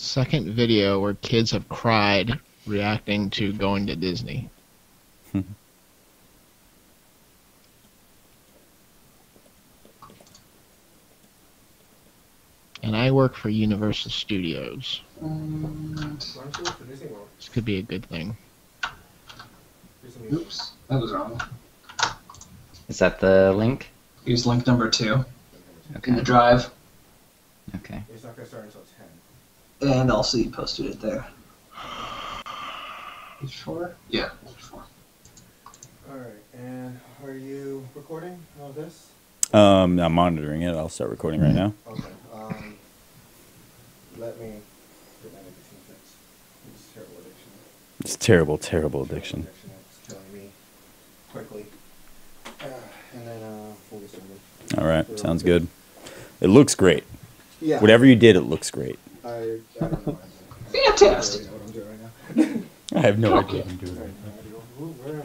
Second video where kids have cried reacting to going to Disney. And I work for Universal Studios. This could be a good thing. Oops, that was wrong. Is that the link? Use link number 2 Okay. in the drive. Okay. It's not going to start until 10. And also you posted it there. Page 4? Yeah, page 4. Alright, and are you recording all this? I'm monitoring it. I'll start recording right now. Okay, let me get my addiction fixed. It's a terrible addiction. It's terrible, terrible addiction. It's killing me quickly. And then we'll get started. All right, sounds good. It looks great. Yeah. Whatever you did, it looks great. I don't know. Fantastic. I don't know what I'm doing right now. I have no Okay. idea what I'm doing. Where am I?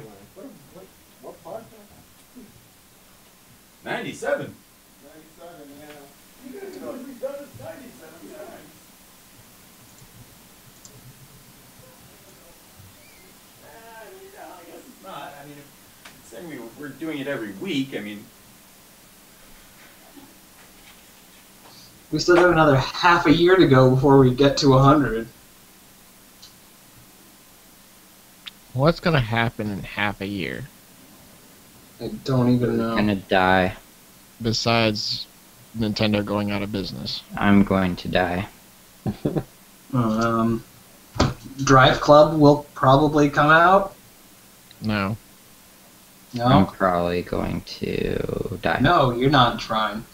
What part? 97. 97, yeah. You guys know we've done this 97 times. I guess it's not. I mean, saying we're doing it every week. I mean, We still have another half a year to go before we get to 100. What's gonna happen in half a year? I don't even know. I'm gonna die. Besides Nintendo going out of business. I'm going to die. Driveclub will probably come out. No. I'm No? probably going to die. No, you're not trying.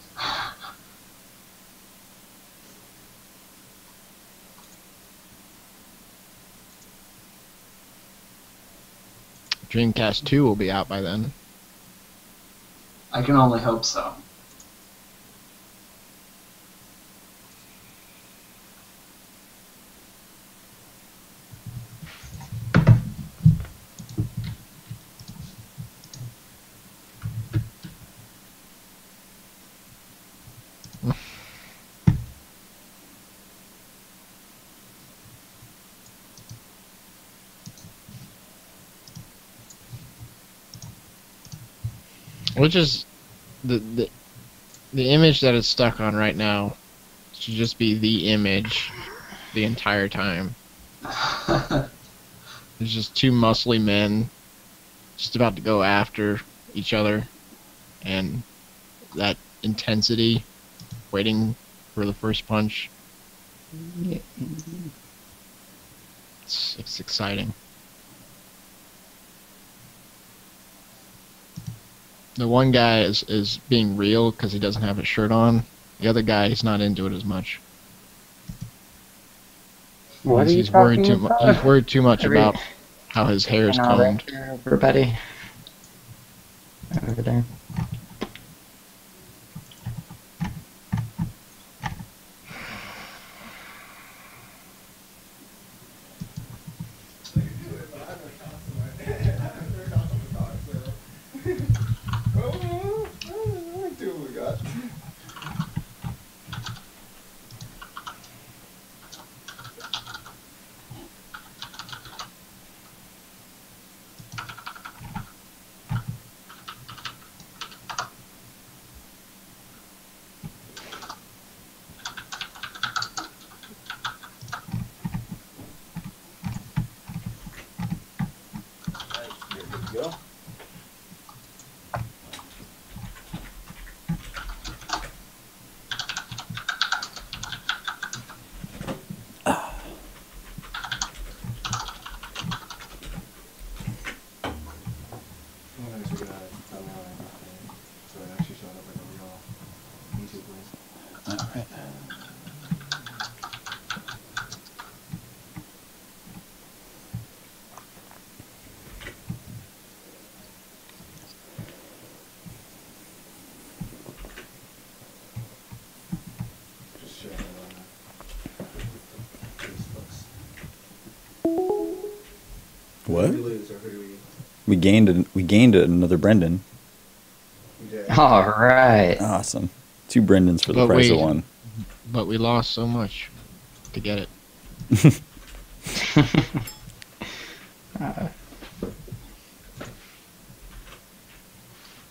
Dreamcast 2 will be out by then. I can only hope so. Which is the image that it's stuck on right now should just be the image the entire time. There's just two muscly men just about to go after each other, and that intensity, waiting for the first punch. It's exciting. The one guy is being real because he doesn't have his shirt on. The other guy, he's not into it as much. What are you He's worried talking too about? He's worried too much about how his hair is combed. Everybody. Over there. What? Who do we lose or who do We gained another Brendan. we did? All right. Awesome. Two Brendans for the But price of wait. one. But we lost so much to get it.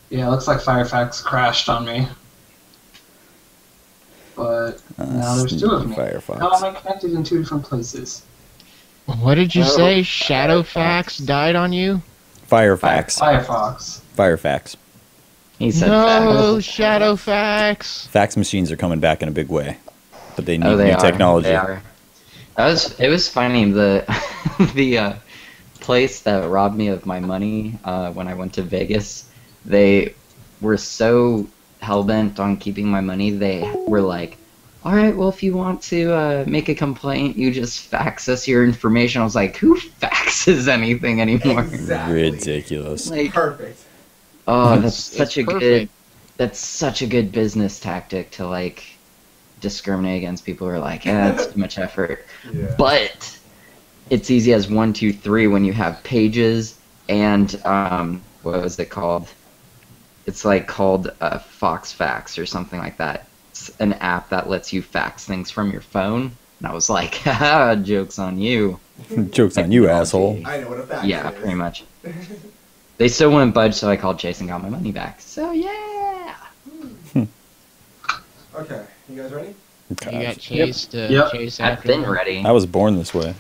Yeah, it looks like Firefox crashed on me. But now there's two of me. Firefox. How am I connected in two different places? What did you Oh, say? Shadowfax died on you? Firefax. Firefox. Firefax. He said No, fax. Shadowfax. Fax machines are coming back in a big way, but they need Oh, they new are. technology. They are. It was funny. The the place that robbed me of my money when I went to Vegas, they were so hell-bent on keeping my money, they were like, all right, well, if you want to make a complaint, you just fax us your information. I was like, who faxes anything anymore? Exactly. Ridiculous. Like, Perfect. oh, that's It's such a good, perfect. that's such a good business tactic to, like, discriminate against people who are like, yeah, that's too much effort. Yeah. But it's easy as 1, 2, 3 when you have pages and what was it called? It's like called Fox Fax or something like that. It's an app that lets you fax things from your phone. And I was like, haha, joke's on you. Joke's on you, asshole. I know what a fact Yeah, is. pretty much. They still wouldn't budge, so I called Chase and got my money back. So yeah. Okay, you guys ready? You got Gosh. chased to Yep. chase I've after been them. ready. I was born this way.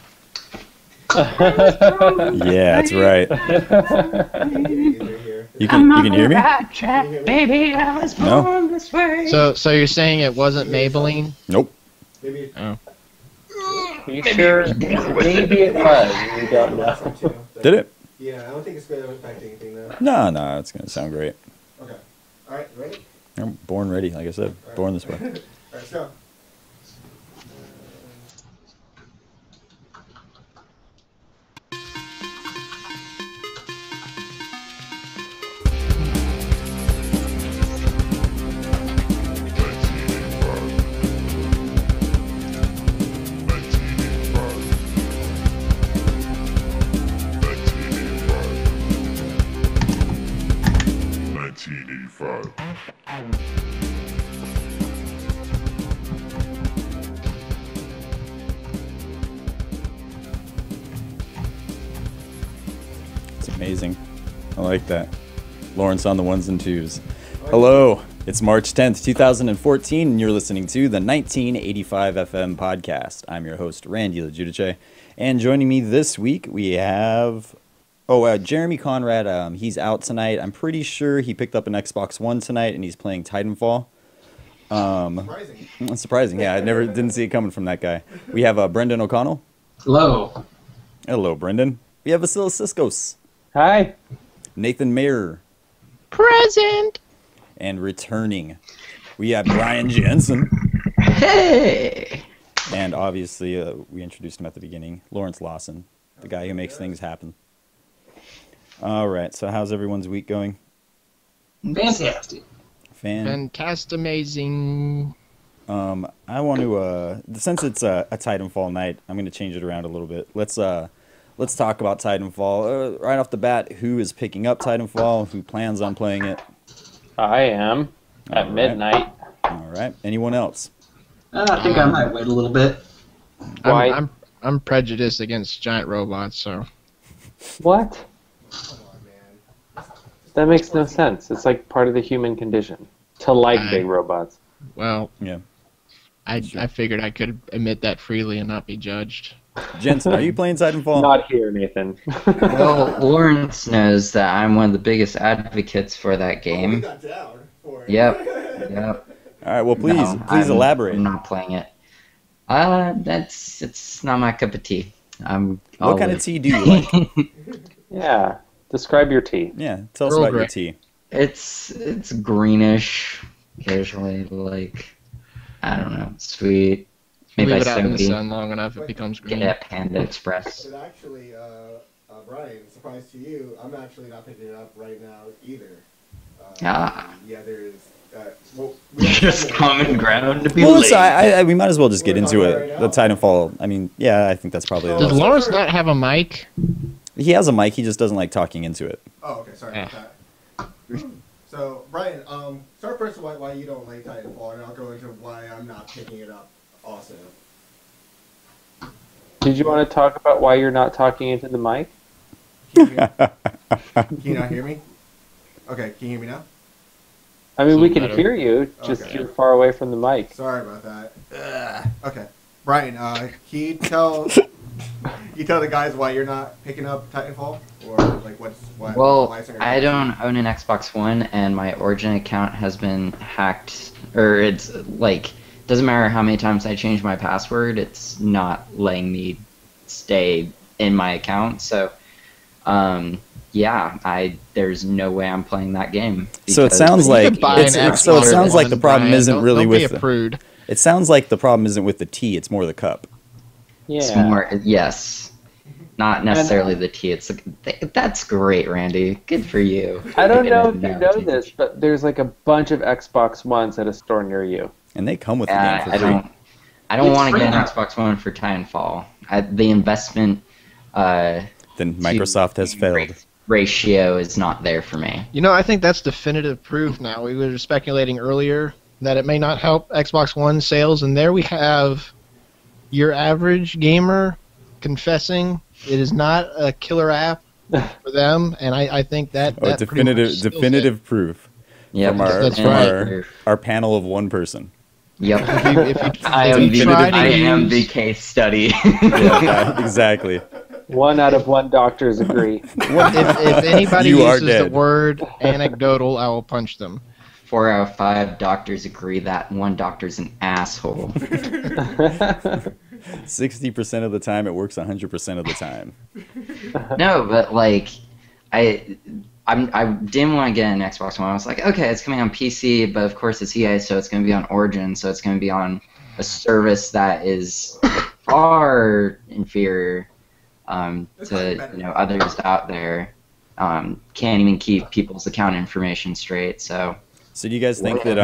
Yeah, that's right. Either here. You can hear me? Can you hear me? Baby, I was No. born this way. So you're saying it wasn't Maybelline? Nope. Maybe. You sure? Maybe it was. You don't know. Last one too. Did it? Yeah, I don't think it's going to affect anything though. No, it's gonna sound great. Okay. All right, ready? I'm born ready, like I said. All right. Born this way. All right, let's go. It's amazing. I like that. Lawrence on the ones and twos. Hello, it's March 10th, 2014, and you're listening to the 1985 FM podcast. I'm your host, Randy LaGiudice, and joining me this week, we have... Jeremy Conrad. He's out tonight. I'm pretty sure he picked up an Xbox One tonight, and he's playing Titanfall. Surprising. Surprising, yeah. I didn't see it coming from that guy. We have Brendan O'Connell. Hello. Hello, Brendan. We have Vasilis Siskos, Hi. Nathan Mayer, Present. and returning, we have Brian Jensen. Hey. And obviously, we introduced him at the beginning, Lawrence Lawson, the guy who makes things happen. All right, so how's everyone's week going? Fantastic. Fan. Amazing. I want to, since it's a Titanfall night, I'm going to change it around a little bit. Let's talk about Titanfall. Right off the bat, who is picking up Titanfall? Who plans on playing it? I am at All right. midnight. All right. Anyone else? I think I might wait a little bit. Why? I'm prejudiced against giant robots, so What? Come on, man. That makes no sense. It's like part of the human condition to like big robots. well, Yeah. I figured I could admit that freely and not be judged. Jensen, are you playing Titanfall? Not here, Nathan. Well, Lawrence knows that I'm one of the biggest advocates for that Oh, we game. got down for it. Yep. All right. Well, please No, elaborate. I'm not playing it. It's not my cup of tea. What kind of tea do you like? Yeah. Describe your tea. Yeah. Tell us Earl about your Grey. tea. It's greenish, occasionally, like, I don't know, sweet. Maybe Leave I it out in the soda sun long enough, it becomes get green. at Panda Express. But actually, Brian, surprise to you, I'm actually not picking it up right now either. Yeah, there's. Well, we have Just some- common ground to be Well, late. so we might as well just get We're into talking it. right The now? Titanfall. I mean, yeah, I think that's probably. Oh, Does the Lawrence not have a mic? He has a mic. He just doesn't like talking into it. Oh, okay, sorry about that. So, Brian, start first with why you don't like Titanfall, and I'll go into why I'm not picking it up also. Did you want to talk about why you're not talking into the mic? Can you not hear me? Okay, can you hear me now? I mean, So we can better. hear you, just Okay. you're far away from the mic. Sorry about that. Okay, Brian, can you tell the guys why you're not picking up Titanfall, or like why Well, it's on your I PC? don't own an Xbox One, and my Origin account has been hacked. Or it's like, doesn't matter how many times I change my password, it's not letting me stay in my account. So, yeah, there's no way I'm playing that game. So it because- sounds You like could buy an so it Xbox sounds like One, the problem Brian. isn't really don't with be a the, prude. it sounds like the problem isn't with the tea, it's more the cup. It's Yeah. more, yes. Not necessarily the tea. It's that's great, Randy. Good for you. I don't know if you No, know tea. this, but there's like a bunch of Xbox Ones at a store near you. And they come with the game for I free. don't It's want to free get an now. Xbox One for Titanfall. The investment Then Microsoft has failed. ratio is not there for me. You know, I think that's definitive proof now. We were speculating earlier that it may not help Xbox One sales, and there we have your average gamer confessing it is not a killer app for them, and I think that Oh, that pretty much seals it. definitive proof Yep, from our, That's from right. our panel of one person. Yep. If you I if am, you the, try to I am use- the case study. Yeah, exactly. 1 out of 1 doctors agree. if anybody You are uses the dead. word anecdotal, I will punch them. 4 out of 5 doctors agree that one doctor's an asshole. 60% of the time, it works 100% of the time. No, but like, I didn't want to get an Xbox One. I was like, okay, it's coming on PC, but of course it's EA, so it's going to be on Origin, so it's going to be on a service that is far inferior to others out there. Can't even keep people's account information straight. So So do you guys think that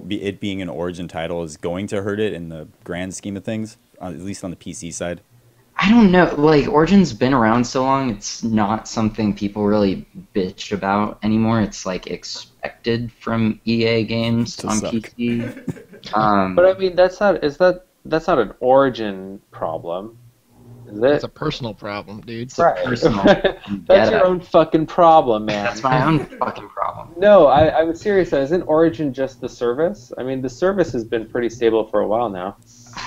it being an Origin title is going to hurt it in the grand scheme of things, at least on the PC side? I don't know. Like, Origin's been around so long, it's not something people really bitch about anymore. It's like expected from EA games To on suck. PC. But I mean, that's not an Origin problem, is it? It's a personal problem, dude. Right. personal That's vendetta. your own fucking problem, man. That's my own fucking problem. No, I'm serious. Isn't Origin just the service? I mean, the service has been pretty stable for a while now.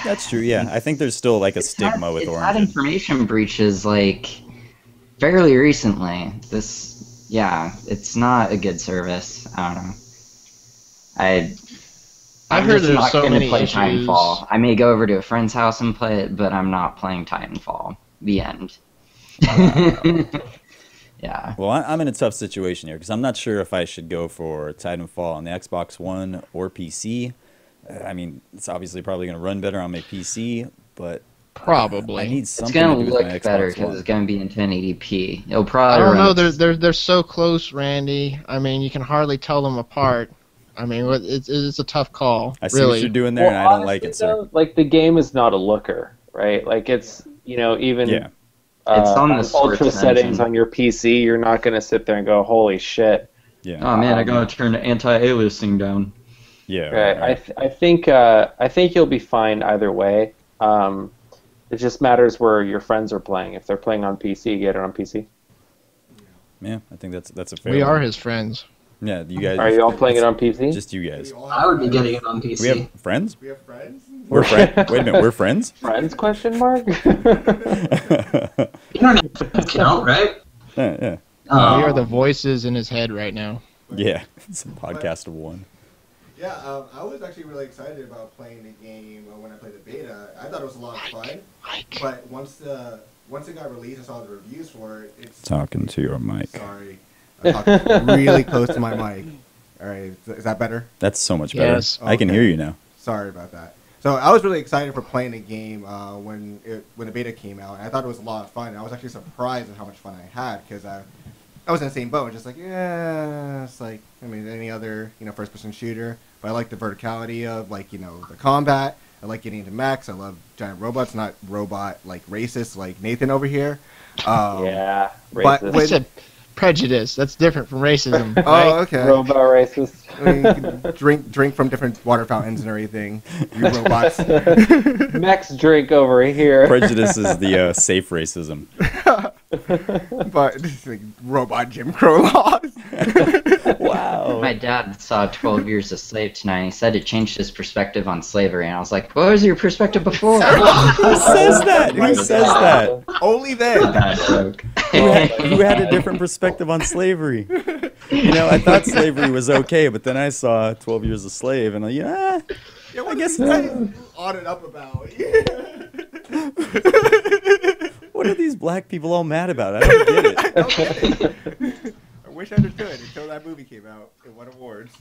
That's true, yeah. I think there's still like a stigma with It's had Origin. information breaches like fairly recently. It's not a good service. I don't know. I've I'm heard just there's not so gonna many play issues. Titanfall. I may go over to a friend's house and play it, but I'm not playing Titanfall. The end. Yeah. Well, I'm in a tough situation here because I'm not sure if I should go for Titanfall on the Xbox One or PC. I mean, it's obviously probably going to run better on my PC, but Probably. I need It's something gonna to do look with my better Xbox because One. it's gonna be in 1080p. It'll I probably. don't know. run- They're so close, Randy. I mean, you can hardly tell them apart. I mean, it's a tough call. I see really. what you're doing there, and I don't like it, honestly, sir. though, like, the game is not a looker, right? Like, it's, even Yeah. It's on the ultra sports settings engine. on your PC, you're not going to sit there and go, holy shit. Yeah. Oh man, I gotta turn the anti-aliasing down. Yeah. Right. I think you'll be fine either way. It just matters where your friends are playing. If they're playing on PC, get it on PC. Yeah, I think that's a fair We one. are his friends. Yeah, you guys. Are you all playing it on PC? Just you guys. We all I have would be friends. getting it on PC. We have friends? We have friends? We're friends? Wait a minute, we're friends? Friends? Question mark. Internet count, right? Yeah. We are the voices in his head right now. Yeah, it's a podcast of one. Yeah, I was actually really excited about playing the game when I played the beta. I thought it was a lot of fun, but once it got released, I saw the reviews for it. It's Talking to your mic. sorry, I'm talking really close to my mic. All right, is that better? That's so much better. Yes. I can Okay. hear you now. Sorry about that. So I was really excited for playing the game when the beta came out. And I thought it was a lot of fun. I was actually surprised at how much fun I had because I was in the same boat. Just like, yeah, it's like any other first-person shooter. But I like the verticality of the combat. I like getting into mechs. I love giant robots, not robot racist like Nathan over here. Yeah. But Racist. I said prejudice. That's different from racism. Oh, right? okay. Robot racist. I mean, you can drink from different water fountains and everything. You robots. Next drink over here. Prejudice is the safe racism. But it's like robot Jim Crow laws. Wow. My dad saw 12 Years a Slave tonight, and he said it changed his perspective on slavery. And I was like, what was your perspective before? Who says that? Who says that? Only then. Bad joke. Who had a different perspective on slavery? You know, I thought slavery was okay, but then I saw 12 Years a Slave, and Yeah, I guess it's on and up about. what are these black people all mad about? I don't get it. I don't get it. I wish I understood until that movie came out and won awards.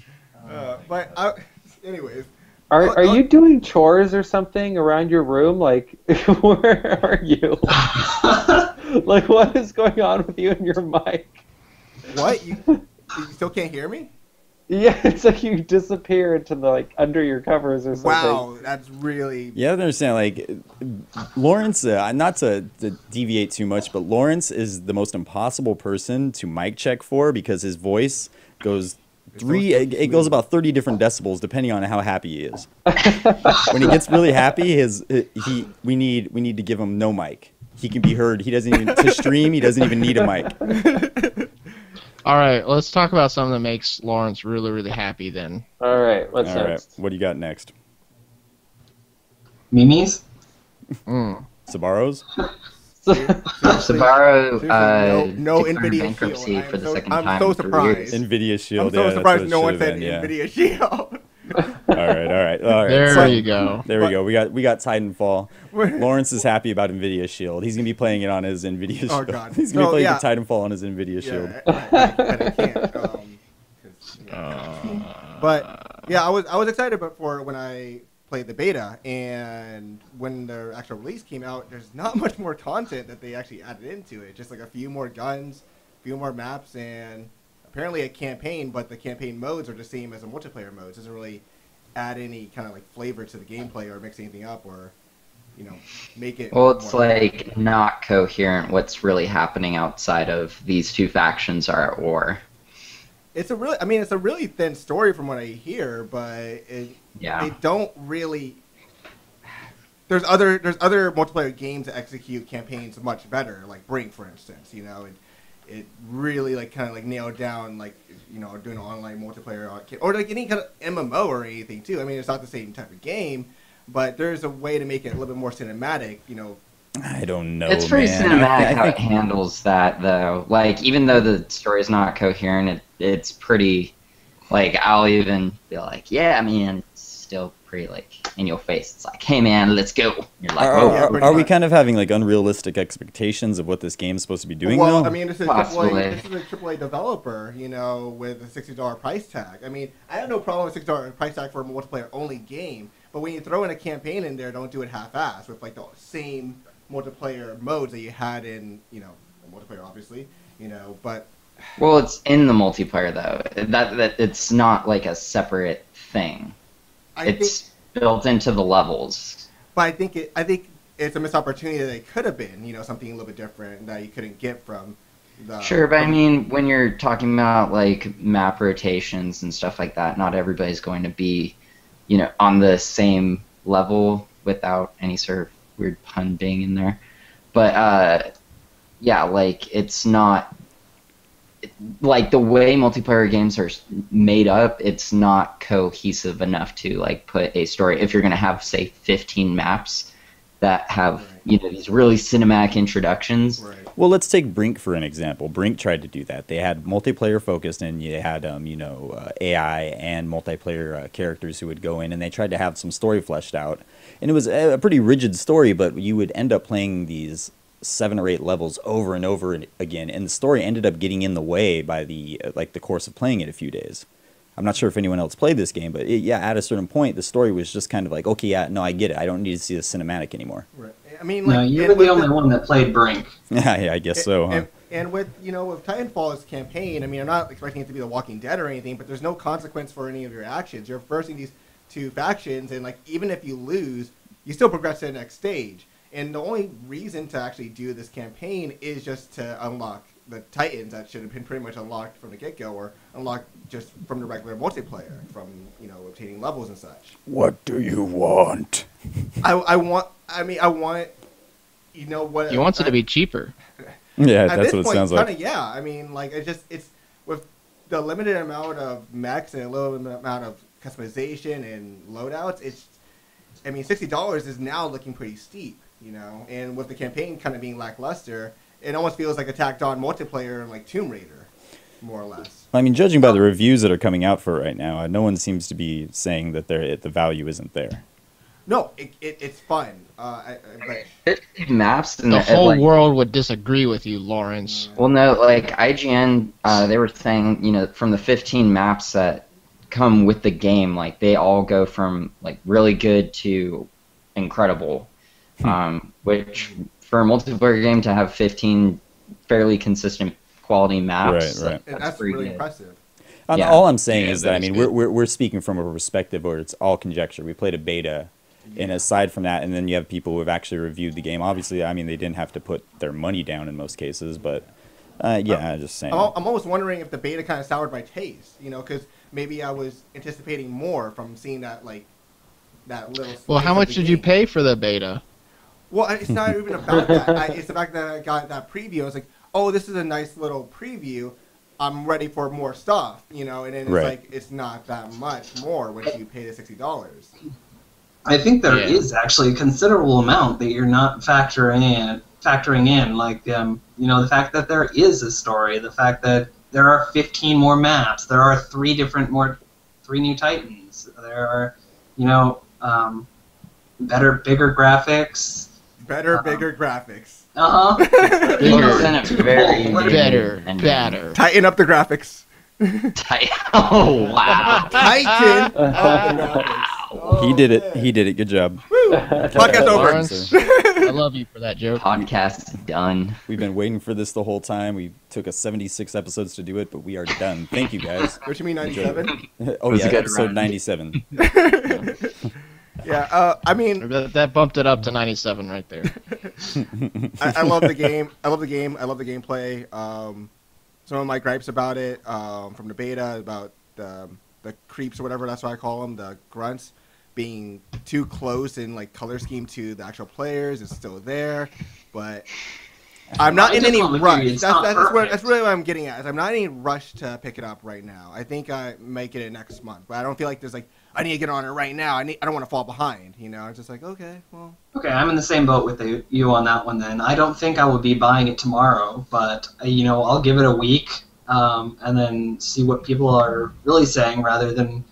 Anyways. Are you doing chores or something around your room? Like, where are you? Like, what is going on with you and your mic? What? You still can't hear me? Yeah, it's like you disappear into the, like, under your covers or something. Wow, that's really... You have to understand, like, Lawrence, not to deviate too much, but Lawrence is the most impossible person to mic check for because his voice goes it goes about 30 different decibels depending on how happy he is. When he gets really happy, we need to give him no mic. He can be heard. He doesn't even to stream. He doesn't even need a mic. All right, let's talk about something that makes Lawrence really, really happy then. All right, what's All next? right, what do you got next? Mimi's? Sabaros? Sabaro no declared NVIDIA bankruptcy Shield. for the second I'm time so in 3 surprised. years. NVIDIA Shield. I'm so yeah, surprised that's no what one it said should've been, NVIDIA Shield. All right. There So, you go. There we go. We got Titanfall. Lawrence is happy about NVIDIA Shield. He's gonna be playing it on his NVIDIA Shield. Oh, God. He's gonna be No, playing yeah. the Titanfall on his NVIDIA Shield. I can't. But yeah, I was excited for when I played the beta, and when the actual release came out, there's not much more content that they actually added into it. Just like a few more guns, a few more maps, and apparently a campaign. But the campaign modes are the same as the multiplayer modes. Doesn't really add any kind of like flavor to the gameplay or mix anything up or make it. Well, it's more like not coherent what's really happening outside of these two factions are at war. It's a really thin story from what I hear, but they don't really. There's other multiplayer games that execute campaigns much better, like Brink, for instance. It really kind of nailed down doing an online multiplayer or like any kind of MMO or anything too. I mean, it's not the same type of game, but there's a way to make it a little bit more cinematic. I don't know. It's pretty man. cinematic I how think it handles that, though. Like, even though the story's not coherent, it's pretty. Like, I'll even be like, yeah, I mean, it's still pretty in your face. It's like, hey, man, let's go. And you're like, whoa. Are we kind of having unrealistic expectations of what this game's supposed to be doing? Well, though? I mean, this is a AAA developer, with a $60 price tag. I mean, I have no problem with $60 price tag for a multiplayer-only game, but when you throw in a campaign in there, don't do it half-assed with the same multiplayer modes that you had in, multiplayer, obviously, but. Well, it's in the multiplayer though. That it's not like a separate thing. It's built into the levels. But I think it's a missed opportunity that it could have been, something a little bit different that you couldn't get from the. Sure, but I mean, when you're talking about map rotations and stuff like that, not everybody's going to be, on the same level without any sort of weird pun being in there. But yeah, it's not. The way multiplayer games are made up, it's not cohesive enough to put a story. If you're going to have, say, 15 maps that have these really cinematic introductions. Right. Well, let's take Brink for an example. Brink tried to do that. They had multiplayer focused, and you had AI and multiplayer characters who would go in, and they tried to have some story fleshed out. And it was a pretty rigid story, but you would end up playing these 7 or 8 levels over and over again, and the story ended up getting in the way by the course of playing it a few days. I'm not sure if anyone else played this game, but at a certain point, the story was just kind of okay, yeah, no, I get it. I don't need to see the cinematic anymore. Right. I mean, no, you were the only one that played Brink. Yeah, I guess so. Huh? And with with Titanfall's campaign, I mean, I'm not expecting it to be The Walking Dead or anything, but there's no consequence for any of your actions. You're versing these two factions, and even if you lose, you still progress to the next stage. And the only reason to actually do this campaign is just to unlock the Titans that should have been pretty much unlocked from the get-go, or unlocked just from the regular multiplayer, from obtaining levels and such. What do you want? I want. You know what? He wants it to be cheaper. Yeah, At that's this what it point, sounds like. kinda, yeah. I mean, like it's with the limited amount of mechs and a little amount of customization and loadouts. $60 is now looking pretty steep, And with the campaign kind of being lackluster, it almost feels like a tacked on multiplayer like Tomb Raider, more or less. I mean, judging by the reviews that are coming out for it right now, no one seems to be saying that the value isn't there. No, it's fun. But 50 maps and The whole world would disagree with you, Lawrence. Well, no, like IGN, they were saying, from the 15 maps that come with the game, like they all go from like really good to incredible, which for a multiplayer game to have 15 fairly consistent quality maps, right. That's really good. Impressive. Yeah. All I'm saying is that that is we're speaking from a perspective where it's all conjecture. We played a beta. And aside from that, and then you have people who have actually reviewed the game. Obviously, I mean, they didn't have to put their money down in most cases, but just saying. I'm almost wondering if the beta kind of soured my taste, because maybe I was anticipating more from seeing that little. Well, how much did you pay for the beta? Well, it's not even about that. It's the fact that I got that preview. I was like, oh, this is a nice little preview. I'm ready for more stuff, And then it's like it's not that much more when you pay the $60. I think there is actually a considerable amount that you're not factoring in, like the fact that there is a story, the fact that there are 15 more maps, there are 3 new Titans, there are bigger graphics, bigger graphics. Better. Tighten up the graphics. Oh wow! Titan. Oh, he did it. He did it. Good job. Podcast over. Lawrence, I love you for that joke. Podcast done. We've been waiting for this the whole time. We took us 76 episodes to do it, but we are done. Thank you, guys. What you mean 97? Oh yeah, episode 97. Yeah, I mean that bumped it up to 97 right there. I love the game. I love the game. I love the gameplay. Some of my gripes about it from the beta about the creeps or whatever, that's what I call them, the grunts, being too close in like color scheme to the actual players. It's still there, but I'm not in any rush. That's really what I'm getting at. Is I'm not in any rush to pick it up right now. I think I might get it next month, but I don't feel like there's like I need to get on it right now. I don't want to fall behind. It's just like okay, well. Okay, I'm in the same boat with you on that one. Then I don't think I will be buying it tomorrow, but I'll give it a week. And then see what people are really saying rather than,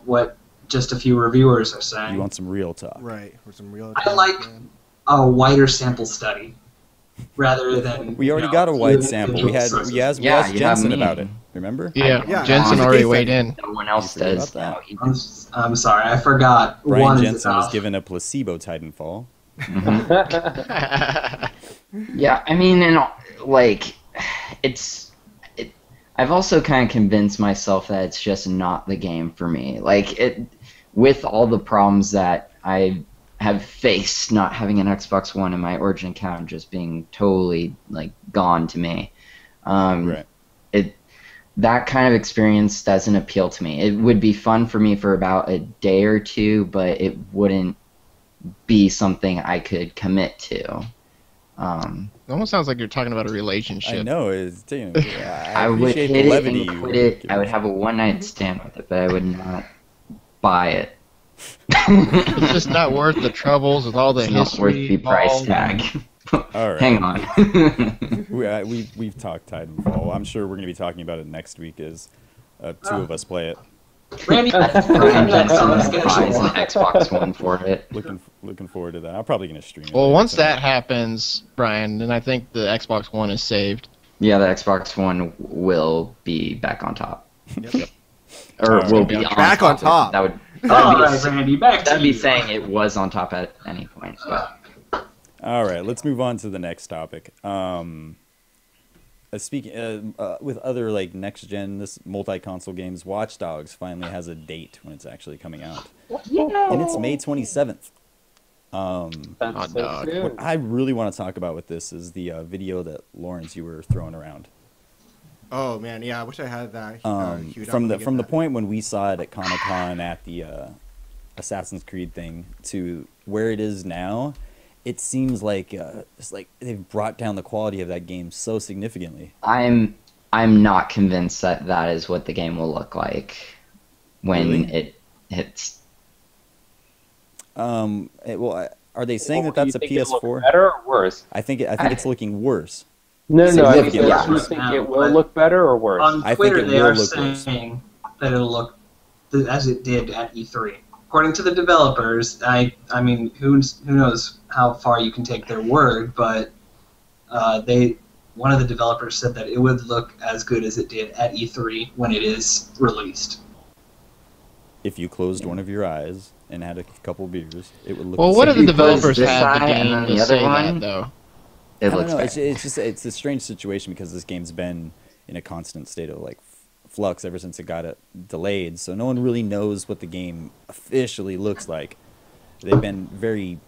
what just a few reviewers are saying. You want some real talk. Right, or some real talk. I like a wider sample study rather than... We already got a wide sample. We asked Jensen about it. Remember? Yeah. Jensen already weighed in. No one else does now. I'm sorry, I forgot. Brian Jensen was given a placebo Titanfall. Yeah, I mean, I've also kind of convinced myself that it's just not the game for me. With all the problems that I have faced not having an Xbox One and my Origin account just being totally gone to me. Right. That kind of experience doesn't appeal to me. It would be fun for me for about a day or two, but it wouldn't be something I could commit to. It almost sounds like you're talking about a relationship. I know. I would hit it and quit it. I would have a one-night stand with it, but I would not buy it. It's just not worth the troubles with all the it's history. Not worth the price tag. All right. Hang on. We've talked Titanfall. I'm sure we're going to be talking about it next week as two of us play it. Randy, buys an Xbox One for it. Looking forward to that. I'm probably going to stream it. Well, once that happens, Brian, then I think the Xbox One is saved. Yeah, the Xbox One will be back on top. Yep. Or will be back on top. That would Randy, back to that'd you. be saying it was on top at any point. But. All right, let's move on to the next topic. Speaking with other next gen, this multi-console games, Watch Dogs finally has a date when it's actually coming out, and it's May 27th. That's so dog. soon. What I really want to talk about with this is the video that Lawrence you were throwing around. Oh man, yeah, I wish I had that. queued up From when we the get that. point when we saw it at Comic-Con at the Assassin's Creed thing to where it is now, it seems like it's like they've brought down the quality of that game so significantly. I'm not convinced that that is what the game will look like when Really? it hits. Well, are they saying Well, that that's do a you think it'll look PS4? better or worse? I think it's looking worse. No. I mean, Significantly do you worse. think it will look better or worse? On I think Twitter, it they will are look worse. saying that it'll look as it did at E3. According to the developers, I mean, who knows how far you can take their word, but one of the developers said that it would look as good as it did at E3 when it is released. If you closed one of your eyes and had a couple beers, it would look. Well, the what same. if the you close developers this had the eye and game then to the other say one? that, though? It I don't looks know. better. It's a strange situation because this game's been in a constant state of like flux ever since it got delayed. So no one really knows what the game officially looks like. They've been very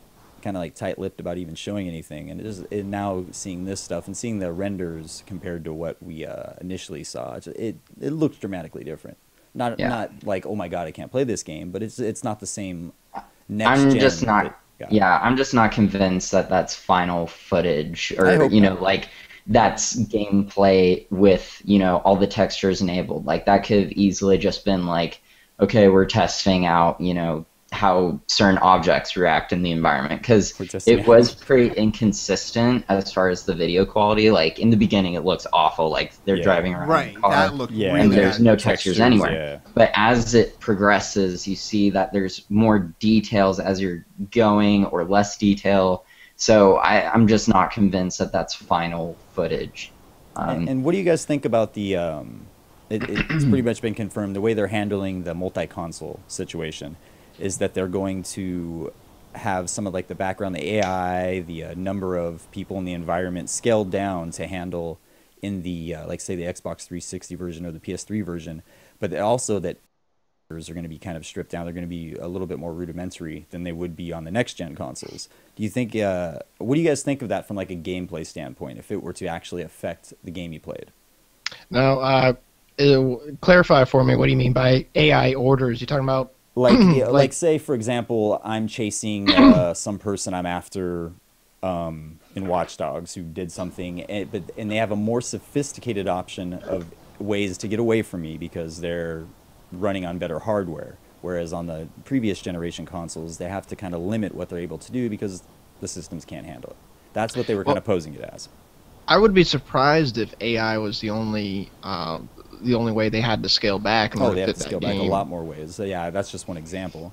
kind of like tight-lipped about even showing anything, and now seeing this stuff and seeing the renders compared to what we initially saw, it looks dramatically different. Not like, oh my god, I can't play this game, but it's not the same next I'm gen. just not. that got. Yeah, I'm just not convinced that that's final footage I or hope not. like that's gameplay with all the textures enabled. Like that could have easily just been like, okay, we're testing out how certain objects react in the environment, because We're testing it was pretty inconsistent as far as the video quality. Like in the beginning, it looks awful. Like they're Yeah. driving around in Right, a car. that looked Yeah, really and there's bad. no textures anywhere. Yeah. But as it progresses, you see that there's more details as you're going, or less detail. So I'm just not convinced that that's final footage. And what do you guys think about the? It's pretty much been confirmed the way they're handling the multi-console situation is that they're going to have some of like the background, the AI, the number of people in the environment scaled down to handle in the like say the Xbox 360 version or the PS3 version, but also that are going to be kind of stripped down. They're going to be a little bit more rudimentary than they would be on the next gen consoles. Do you think? What do you guys think of that from like a gameplay standpoint? If it were to actually affect the game you played? Now, clarify for me. What do you mean by AI orders? You talking about? Like say for example, I'm chasing some person I'm after in Watch Dogs who did something, and they have a more sophisticated option of ways to get away from me because they're running on better hardware. Whereas on the previous generation consoles, they have to kind of limit what they're able to do because the systems can't handle it. That's what they were kind of posing it as. I would be surprised if AI was the only way they had to scale back. They have to scale back a lot more ways. So yeah, that's just one example.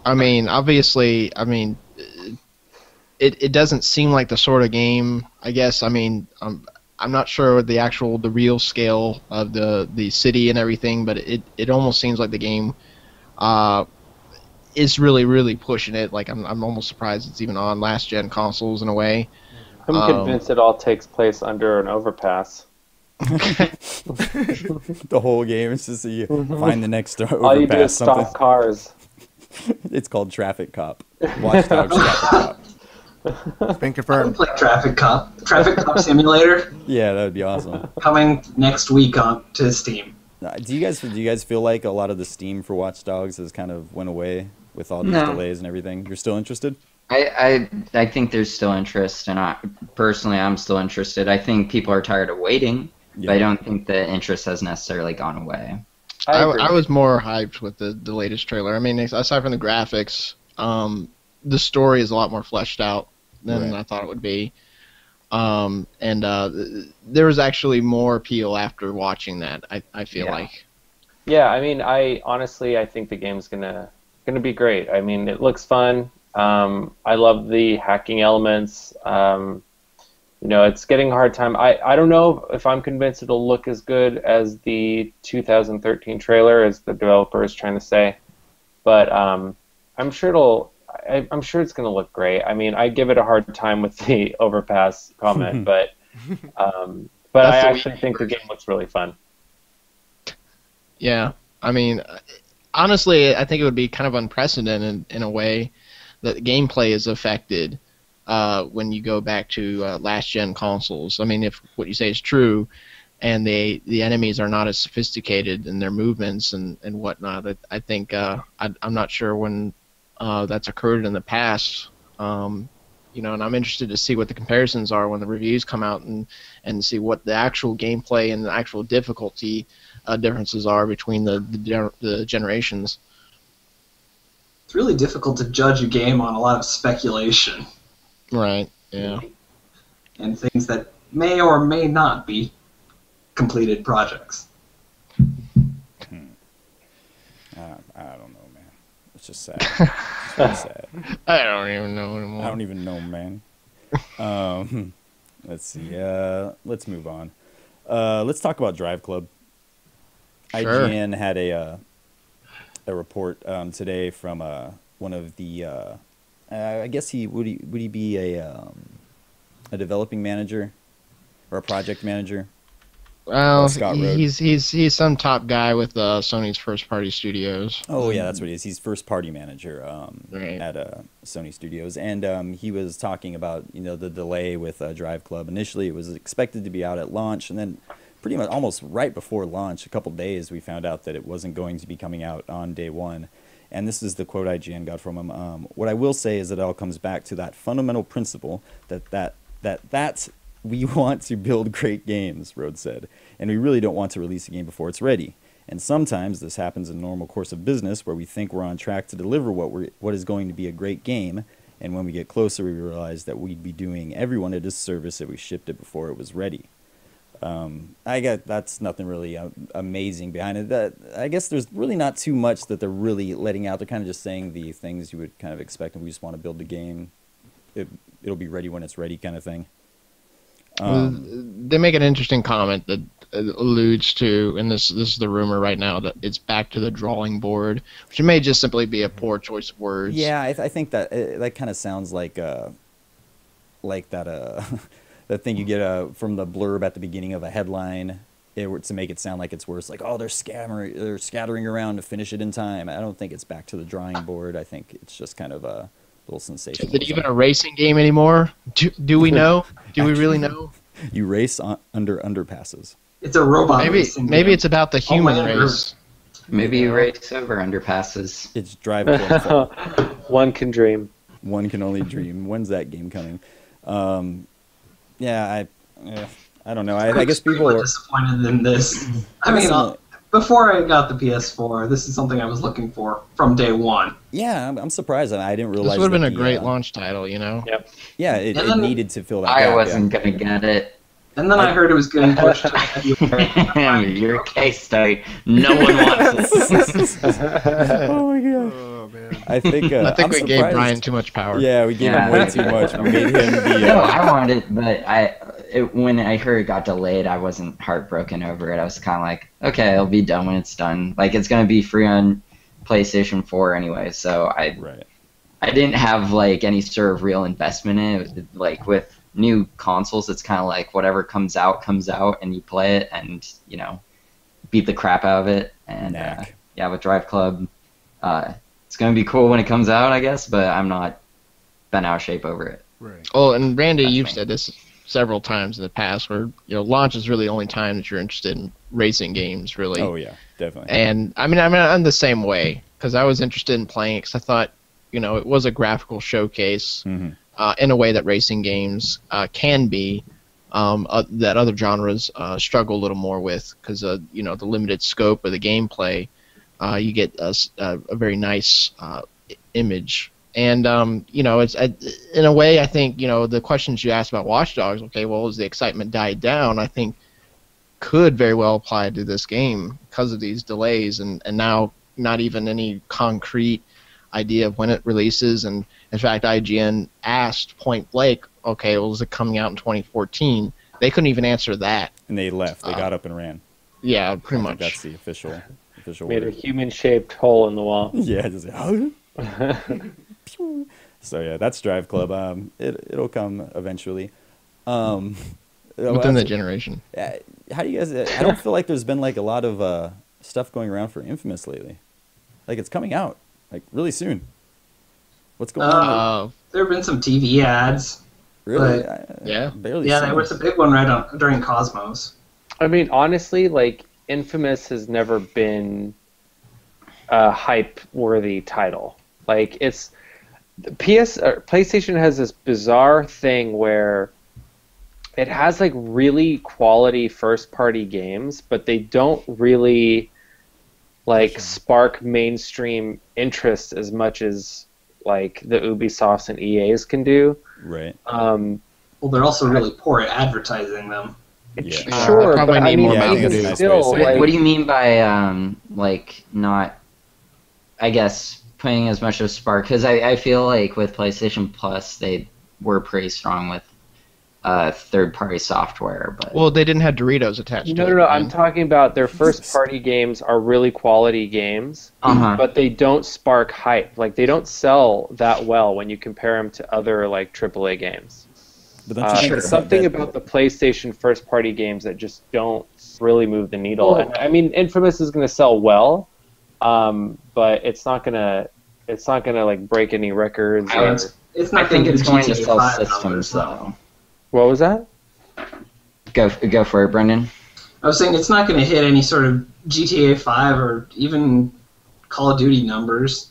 I mean, obviously, it doesn't seem like the sort of game. I guess. I mean, I'm not sure the real scale of the city and everything, but it almost seems like the game is really pushing it. Like I'm almost surprised it's even on last gen consoles in a way. I'm convinced it all takes place under an overpass. The whole game is just you find the next overpass. All you do is something. stop cars. It's called Traffic Cop. Watch Dogs Traffic Cop. It's been I would confirmed. play Traffic Cop Simulator Yeah, that would be awesome. coming next week to Steam. Do you guys feel like a lot of the steam for Watch Dogs has kind of went away with all these No. delays and everything? You're still interested? I think there's still interest, and I'm still interested. I think people are tired of waiting, but I don't think the interest has necessarily gone away. I was more hyped with the latest trailer. I mean, aside from the graphics, the story is a lot more fleshed out than I thought it would be. There was actually more appeal after watching that. I feel like. Yeah, I mean, I think the game's gonna be great. I mean, it looks fun. I love the hacking elements. It's getting a hard time. I don't know if I'm convinced it'll look as good as the 2013 trailer, as the developer is trying to say, but I'm sure it's going to look great. I mean, I give it a hard time with the overpass comment, but I actually think the game looks really fun. Yeah, I mean, honestly, I think it would be kind of unprecedented in a way the gameplay is affected when you go back to last gen consoles. I mean, if what you say is true, and the enemies are not as sophisticated in their movements and whatnot, I think I'm not sure when that's occurred in the past. And I'm interested to see what the comparisons are when the reviews come out and see what the actual gameplay and the actual difficulty differences are between the generations. It's really difficult to judge a game on a lot of speculation. Right, yeah. And things that may or may not be completed projects. I don't know, man. It's just sad. It's really sad. I don't even know anymore. I don't even know, man. Let's see. Let's move on. Let's talk about Driveclub. Sure. IGN had a report today from one of the. I guess would he be a developing manager or a project manager? Well, Scott Road. he's some top guy with Sony's first party studios. Oh yeah, that's what he is. He's first party manager Right. at Sony Studios, and he was talking about the delay with Driveclub. Initially, it was expected to be out at launch, and then pretty much almost right before launch, a couple days, we found out that it wasn't going to be coming out on day one. And this is the quote IGN got from him. What I will say is that it all comes back to that fundamental principle that we want to build great games, Rhodes said, and we really don't want to release a game before it's ready. And sometimes this happens in the normal course of business where we think we're on track to deliver what is going to be a great game, and when we get closer we realize that we'd be doing everyone a disservice if we shipped it before it was ready. That's nothing really amazing behind it. I guess there's really not too much that they're really letting out. They're kind of just saying the things you would kind of expect, and we just want to build the game. It'll be ready when it's ready kind of thing. They make an interesting comment that alludes to, and this is the rumor right now, that it's back to the drawing board, which may just simply be a poor choice of words. Yeah, I think that that kind of sounds like that that thing you get from the blurb at the beginning of a headline, to make it sound like it's worse. Like, oh, they're scattering around to finish it in time. I don't think it's back to the drawing board. I think it's just kind of a little sensational. Is it even a racing game anymore? Do we know? Do we really know? You race under underpasses. It's a robot racing Maybe game. it's about the human race. Maybe you race over underpasses. It's Driveclub. One can dream. One can only dream. When's that game coming? I don't know. I guess people are disappointed in this. I mean, before I got the PS4, this is something I was looking for from day one. Yeah, I'm surprised. I didn't realize this would have been a great launch title, Yep. Yeah, it needed to fill that gap. I wasn't gonna get it. And then I heard it was getting pushed to Your case study. No one wants it. Oh my god. Oh man. I think we gave Brian too much power. Yeah, we gave him way too much. We made him the. No, I wanted it, but when I heard it got delayed, I wasn't heartbroken over it. I was kind of like, okay, it'll be done when it's done. Like, it's gonna be free on PlayStation 4 anyway, so I didn't have like any sort of real investment in it. Like with new consoles, it's kind of like whatever comes out, and you play it and beat the crap out of it. And with Driveclub, it's gonna be cool when it comes out, I guess, but I'm not bent out of shape over it. Right. Oh, and Randy, you've said this several times in the past, where launch is really the only time that you're interested in racing games, really. Oh yeah, definitely. And I mean I'm the same way, because I was interested in playing it because I thought it was a graphical showcase in a way that racing games can be, that other genres struggle a little more with, because the limited scope of the gameplay. You get a very nice image. And, it's in a way, I think, the questions you asked about Watch Dogs, okay, well, has the excitement died down? I think could very well apply to this game because of these delays, and now not even any concrete idea of when it releases. And, in fact, IGN asked point blank, okay, well, is it coming out in 2014? They couldn't even answer that. And they left. They got up and ran. Yeah, pretty much. That's the official Made word. a human-shaped hole in the wall. Yeah, just so yeah, that's Driveclub. It'll come eventually. Within the generation. How do you guys? I don't feel like there's been like a lot of stuff going around for Infamous lately. Like, it's coming out like really soon. What's going on? There have been some TV ads. Really? Yeah. Barely. Yeah, seen there was it. a big one during Cosmos. I mean, honestly, like Infamous has never been a hype-worthy title. Like PlayStation has this bizarre thing where it has like really quality first-party games, but they don't really like spark mainstream interest as much as like the Ubisofts and EAs can do. Right. Well, they're also really poor at advertising them. Yeah. Sure, probably but need I mean, more Yeah, I think even that's a nice still, way to say it. like, What do you mean by like not? I guess putting as much of spark, because I feel like with PlayStation Plus they were pretty strong with third-party software, but Well, they didn't have Doritos attached to it. No. I'm man. talking about their first-party games are really quality games, but they don't spark hype. Like they don't sell that well when you compare them to other like AAA games. But don't you think There's something about the PlayStation first-party games that just don't really move the needle. And I mean, Infamous is going to sell well, but it's not gonna like break any records. It's not I think gonna it's do going to GTA sell 5 systems numbers, though. What was that? Go for it, Brendan. I was saying it's not going to hit any sort of GTA 5 or even Call of Duty numbers.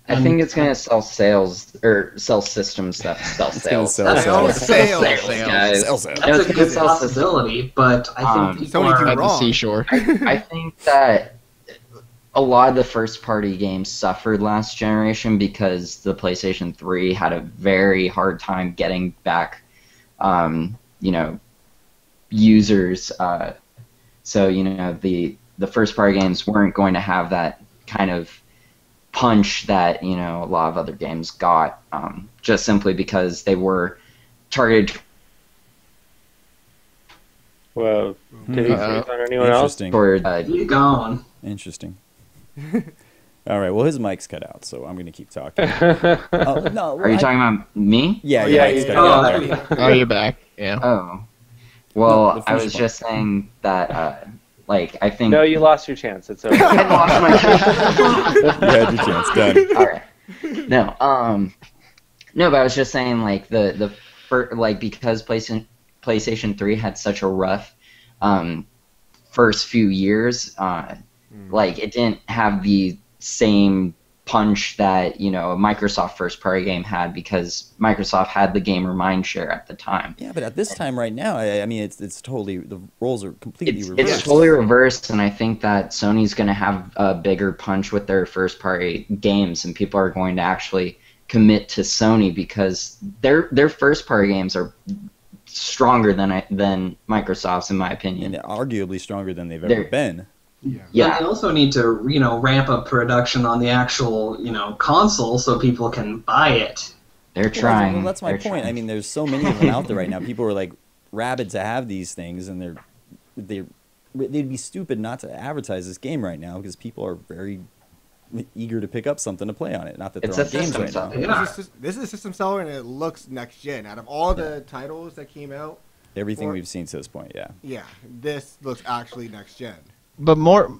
I think it's going to sell systems that sell It's gonna sales. sell Sales. Guys. Sales. No, That's it's a gonna good sell systems. possibility, but I think people Sony do are... At the wrong. seashore. I think that a lot of the first-party games suffered last generation because the PlayStation 3 had a very hard time getting back, users. So the first-party games weren't going to have that kind of punch that a lot of other games got, just simply because they were targeted Well, did he freeze on anyone else? Interesting. toward. You're gone. Interesting. All right. Well, his mic's cut out, so I'm going to keep talking. No. Are you talking about me? Yeah. Yeah, Mic's yeah, cut out. there there. you go. Oh, you're back. Yeah. Oh, well, No, I was finish it. just saying that, I think. No, you lost your chance. It's over. I lost my You had your chance. Done. All right. No, but I was just saying, like because PlayStation 3 had such a rough first few years, like it didn't have the same punch that a Microsoft first-party game had, because Microsoft had the gamer mindshare at the time. Yeah, but at this time right now, I mean, it's totally, the roles are completely reversed. It's totally reversed, and I think that Sony's going to have a bigger punch with their first-party games, and people are going to actually commit to Sony because their first-party games are stronger than Microsoft's, in my opinion. And arguably stronger than they've ever been. Yeah. They also need to, ramp up production on the actual, console so people can buy it. They're trying. Well, that's my They're point. trying. I mean, there's so many of them out there right now. People are like rabid to have these things, and they'd be stupid not to advertise this game right now because people are very eager to pick up something to play on it. Not that It's they're a on games system right now. seller. This is a system seller, and it looks next gen. Out of all the titles that came out, Everything we've seen to this point, yeah. yeah, this looks actually next gen. But more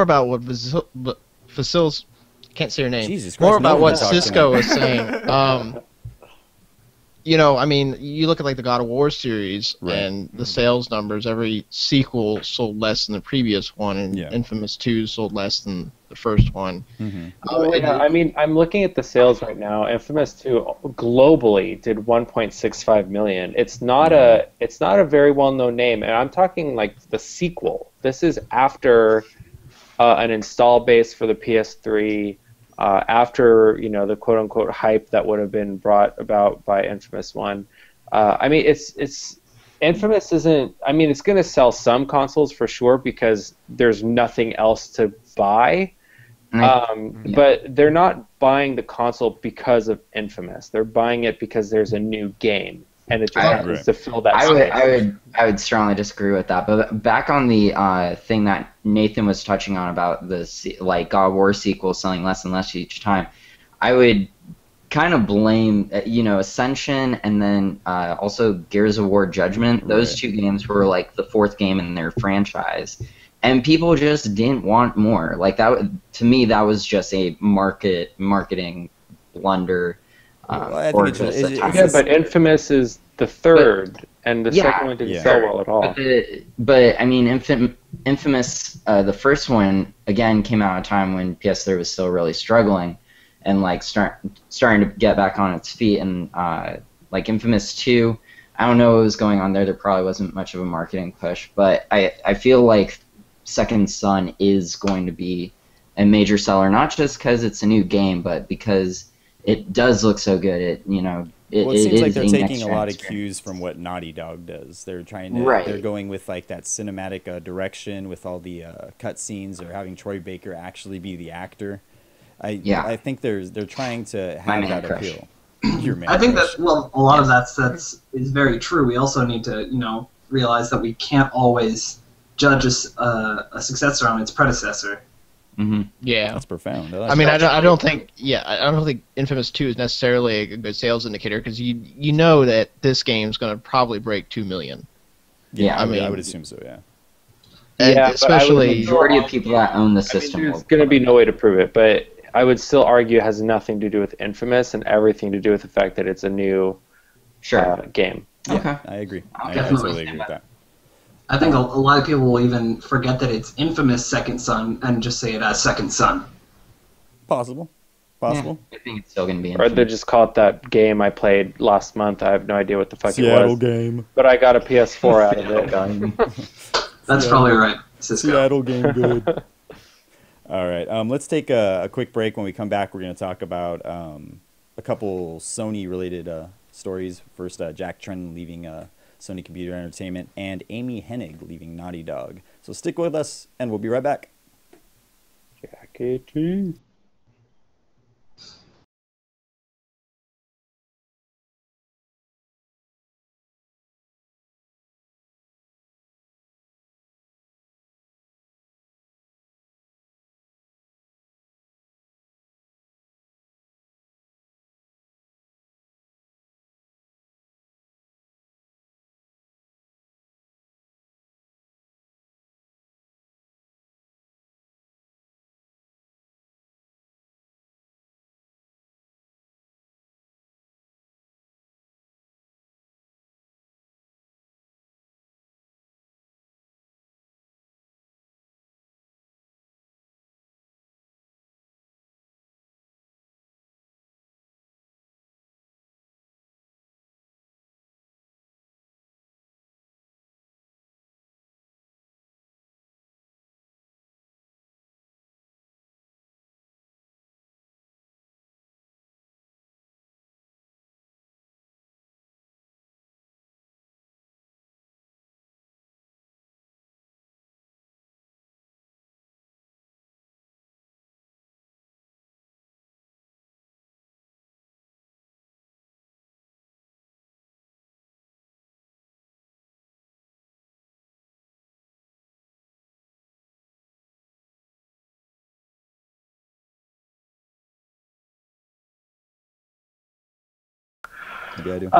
about what Vasil's can't say her name. Jesus Christ, More no about one what can talk Cisco tonight. was saying. I mean, you look at like the God of War series Right. and the sales numbers. Every sequel sold less than the previous one, and Yeah. Infamous 2 sold less than the first one. Mm-hmm. I mean, I'm looking at the sales right now. Infamous 2 globally did 1.65 million. It's not a very well-known name, and I'm talking like the sequel. This is after an install base for the PS3, after the quote-unquote hype that would have been brought about by Infamous 1. I mean, it's Infamous isn't. I mean, it's going to sell some consoles for sure because there's nothing else to buy. But they're not buying the console because of Infamous. They're buying it because there's a new game, and it just happens to fill that space. I would strongly disagree with that. But back on the thing that Nathan was touching on about the God of War sequel selling less and less each time, I would kind of blame Ascension and then also Gears of War Judgment. Those two games were like the fourth game in their franchise. And people just didn't want more. Like that, to me, that was just a marketing blunder Well, I or think just a Yeah, but Infamous is the third, and the yeah, second one didn't yeah. sell well at all. But I mean, Infamous, the first one again came out at a time when PS3 was still really struggling, and like starting to get back on its feet. And like Infamous 2, I don't know what was going on there. There probably wasn't much of a marketing push, but I feel like Second Son is going to be a major seller, not just because it's a new game, but because it does look so good. It Well, it seems like they're a taking a next-gen lot of experience. cues from what Naughty Dog does. They're trying to, Right. they're going with like that cinematic direction with all the cutscenes, or having Troy Baker actually be the actor. I think they're trying to have man that crush. appeal. Your man I think crush. that a lot of that's is very true. We also need to realize that we can't always judge a successor on its predecessor. Mm-hmm. Yeah. That's profound. I mean, I don't think Infamous 2 is necessarily a good sales indicator, because you know that this game's going to probably break 2 million. Yeah, I mean- would assume so. Yeah. And Yeah, but especially The majority of people that own the system there's will going to be play. no way to prove it, but I would still argue it has nothing to do with Infamous and everything to do with the fact that it's a new Sure. game. Yeah, Okay. I agree. I Definitely. totally agree with that. I think a lot of people will even forget that it's Infamous Second Son and just say it as Second Son. Possible. Possible. I think it's still going to be Or they Infamous. just call it that game I played last month. I have no idea what the fuck it Seattle was. game. But I got a PS4 out of it. That's Seattle. probably right, Cisco. Seattle game good. All right. Let's take a quick break. When we come back, we're going to talk about a couple Sony-related stories. First, Jack Tretton leaving Sony Computer Entertainment, and Amy Hennig leaving Naughty Dog. So stick with us, and we'll be right back. Jackie T. Maybe I do.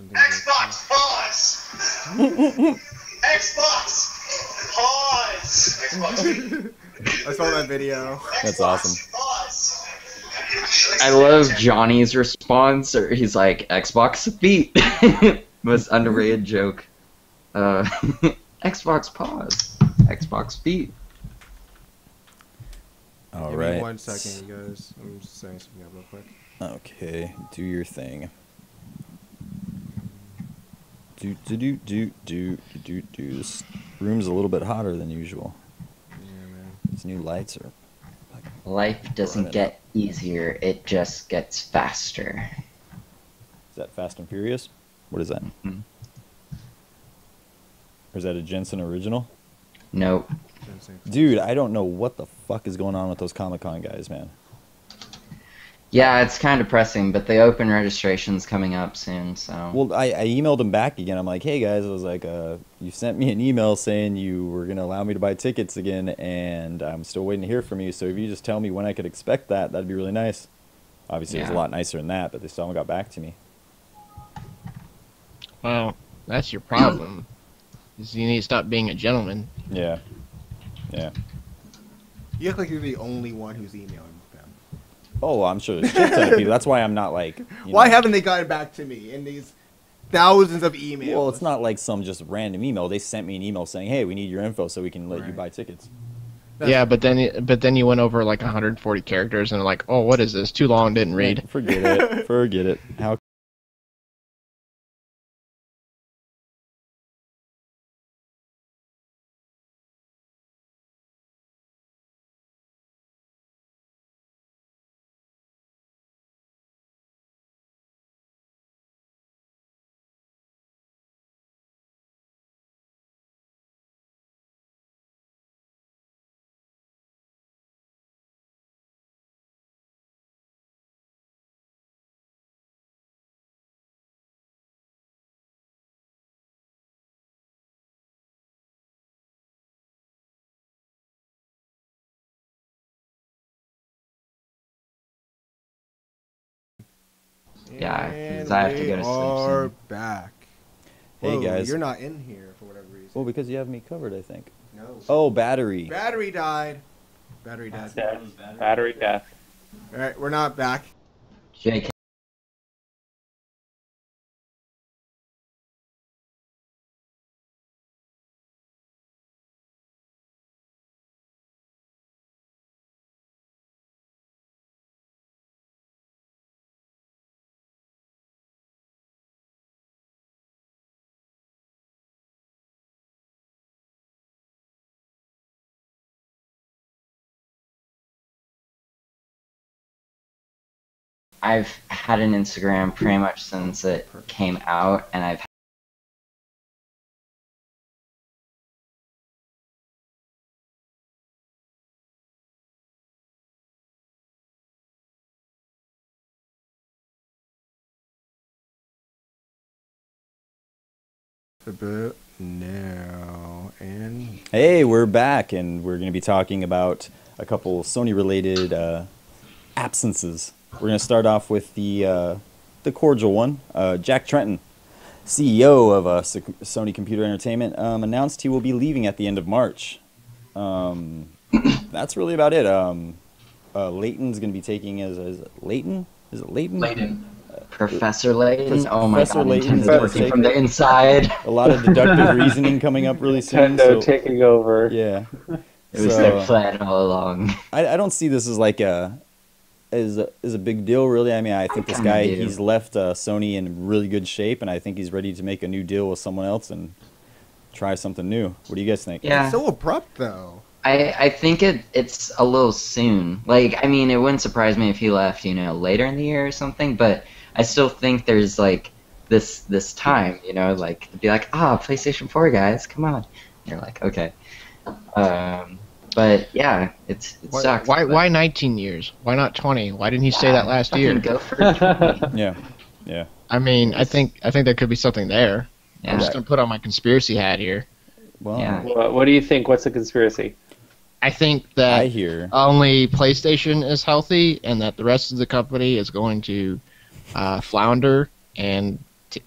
Xbox pause. Xbox pause. Xbox. I saw that video. That's awesome. Pause. I love Johnny's response, or he's like, Xbox feet. Most underrated joke. Xbox pause. Xbox feet. All Give right. me 1 second, you guys. I'm just setting something up real quick. Okay, do your thing. This room's a little bit hotter than usual. Yeah, man. These new lights are. Life doesn't get easier, it just gets faster. Is that Fast and Furious? What is that? Mhm. Or is that a Jensen original? Nope. Dude, I don't know what the fuck is going on with those Comic-Con guys, man. Yeah, it's kind of depressing, but the open registration's coming up soon, so... Well, I emailed them back again. I'm like, hey guys, I was like, you sent me an email saying you were going to allow me to buy tickets again, and I'm still waiting to hear from you, so if you just tell me when I could expect that, that'd be really nice. Obviously, it was a lot nicer than that, but they still haven't got back to me. Well, that's your problem. Is you need to stop being a gentleman. Yeah. Yeah. You act like you're the only one who's emailing them. Oh, I'm sure there's a shit ton of people. That's why I'm not like... Why haven't they gotten back to me in these thousands of emails? Well, it's not like some just random email. They sent me an email saying, hey, we need your info so we can let you buy tickets. Yeah, but then you went over like 140 characters and like, oh, what is this? Too long, didn't read. Forget it. Forget it. How... Yeah, And because I have to go to we sleep are soon. back. Hey, Whoa, guys. You're not in here for whatever reason. Well, because you have me covered, I think. No. Oh, battery. Battery died. Battery died. Battery death. Alright, we're not back. JK. I've had an Instagram pretty much since it came out, and I've A bit now, and Hey, we're back, and we're going to be talking about a couple Sony-related absences. We're going to start off with the cordial one. Jack Tretton, CEO of Sony Computer Entertainment, announced he will be leaving at the end of March. That's really about it. Layton's going to be taking is it Layton? Is it Layton? Layton. Professor Layton. Oh my Professor god, Layton's Nintendo's working from the inside. A lot of deductive reasoning coming up really soon. Nintendo So, taking over. yeah. It was their plan all along. I don't see this as like a big deal, really. I mean, I think this guy, kinda do. he's left Sony in really good shape, and I think he's ready to make a new deal with someone else and try something new. What do you guys think? Yeah. it's so abrupt though. I think it's a little soon. Like, I mean, it wouldn't surprise me if he left, later in the year or something, but I still think there's, like, this time, like, to be like, PlayStation 4, guys, come on. And you're like, okay. But, yeah, it sucks. Why 19 years? Why not 20? Why didn't he say that last year? Go for 20. Yeah. I mean, I think there could be something there. I'm Yeah. just gonna put on my conspiracy hat here. Well, Yeah. What do you think? What's the conspiracy? I think that I hear. only PlayStation is healthy, and that the rest of the company is going to flounder, and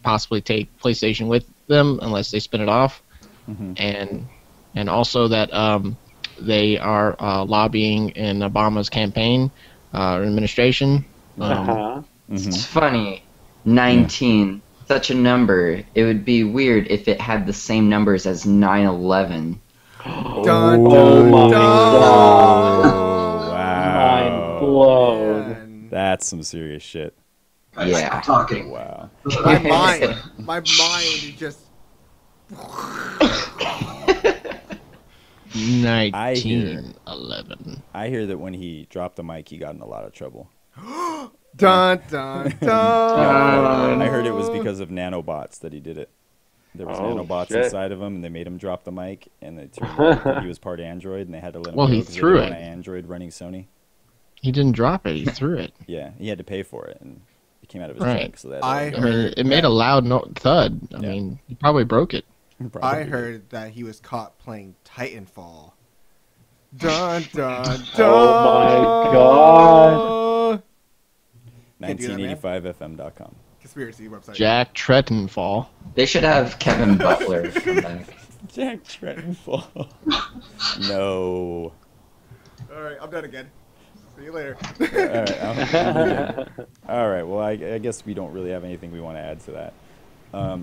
possibly take PlayStation with them unless they spin it off, Mm-hmm. and also that they are lobbying in Obama's campaign or administration. Uh-huh. Mm-hmm. It's funny. 19. Such a number. It would be weird if it had the same numbers as 9/11. Dun, Oh my dun. Oh, Mind wow. blown. Man. That's some serious shit. Guys, Yeah. stop talking. Wow. My mind is just. 1911. I hear that when he dropped the mic, he got in a lot of trouble. Dun dun dun. I heard it was because of nanobots that he did it. There was Oh, nanobots shit. inside of him, and they made him drop the mic, and it turned out that he was part Android, and they had to let him Well, go he 'cause they threw didn't it. want an Android running Sony. He didn't drop it. He threw it. Yeah, he had to pay for it, and it came out of his Right. check. So that I I mean, it made a loud thud. I Yeah. mean, he probably broke it. I heard that he was caught playing Titanfall. Dun dun dun. Oh my God. 1985fm.com. Conspiracy website. Jack Tretton fall. They should have Kevin Butler come back. Jack Tretton. No. All right, I'm done again. See you later. All right. I'm all right. Well, I guess we don't really have anything we want to add to that.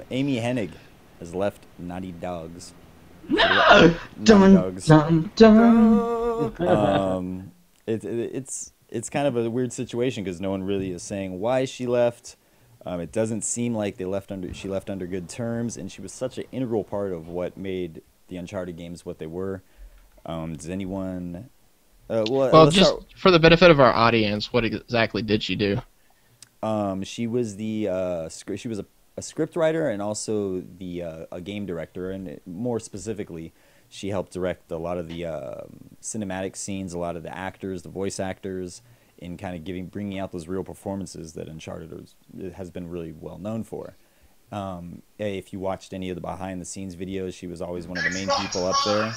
Amy Hennig has left Naughty Dogs. Naughty Dogs. Dun, dun. It's kind of a weird situation because no one really is saying why she left. It doesn't seem like she left under good terms, and she was such an integral part of what made the Uncharted games what they were. Does anyone? Well, just for the benefit of our audience, what exactly did she do? She was a script writer and also a game director, and more specifically, she helped direct a lot of the cinematic scenes, a lot of the actors, the voice actors, in kind of bringing out those real performances that Uncharted has been really well known for. If you watched any of the behind the scenes videos, she was always one of the main people up there.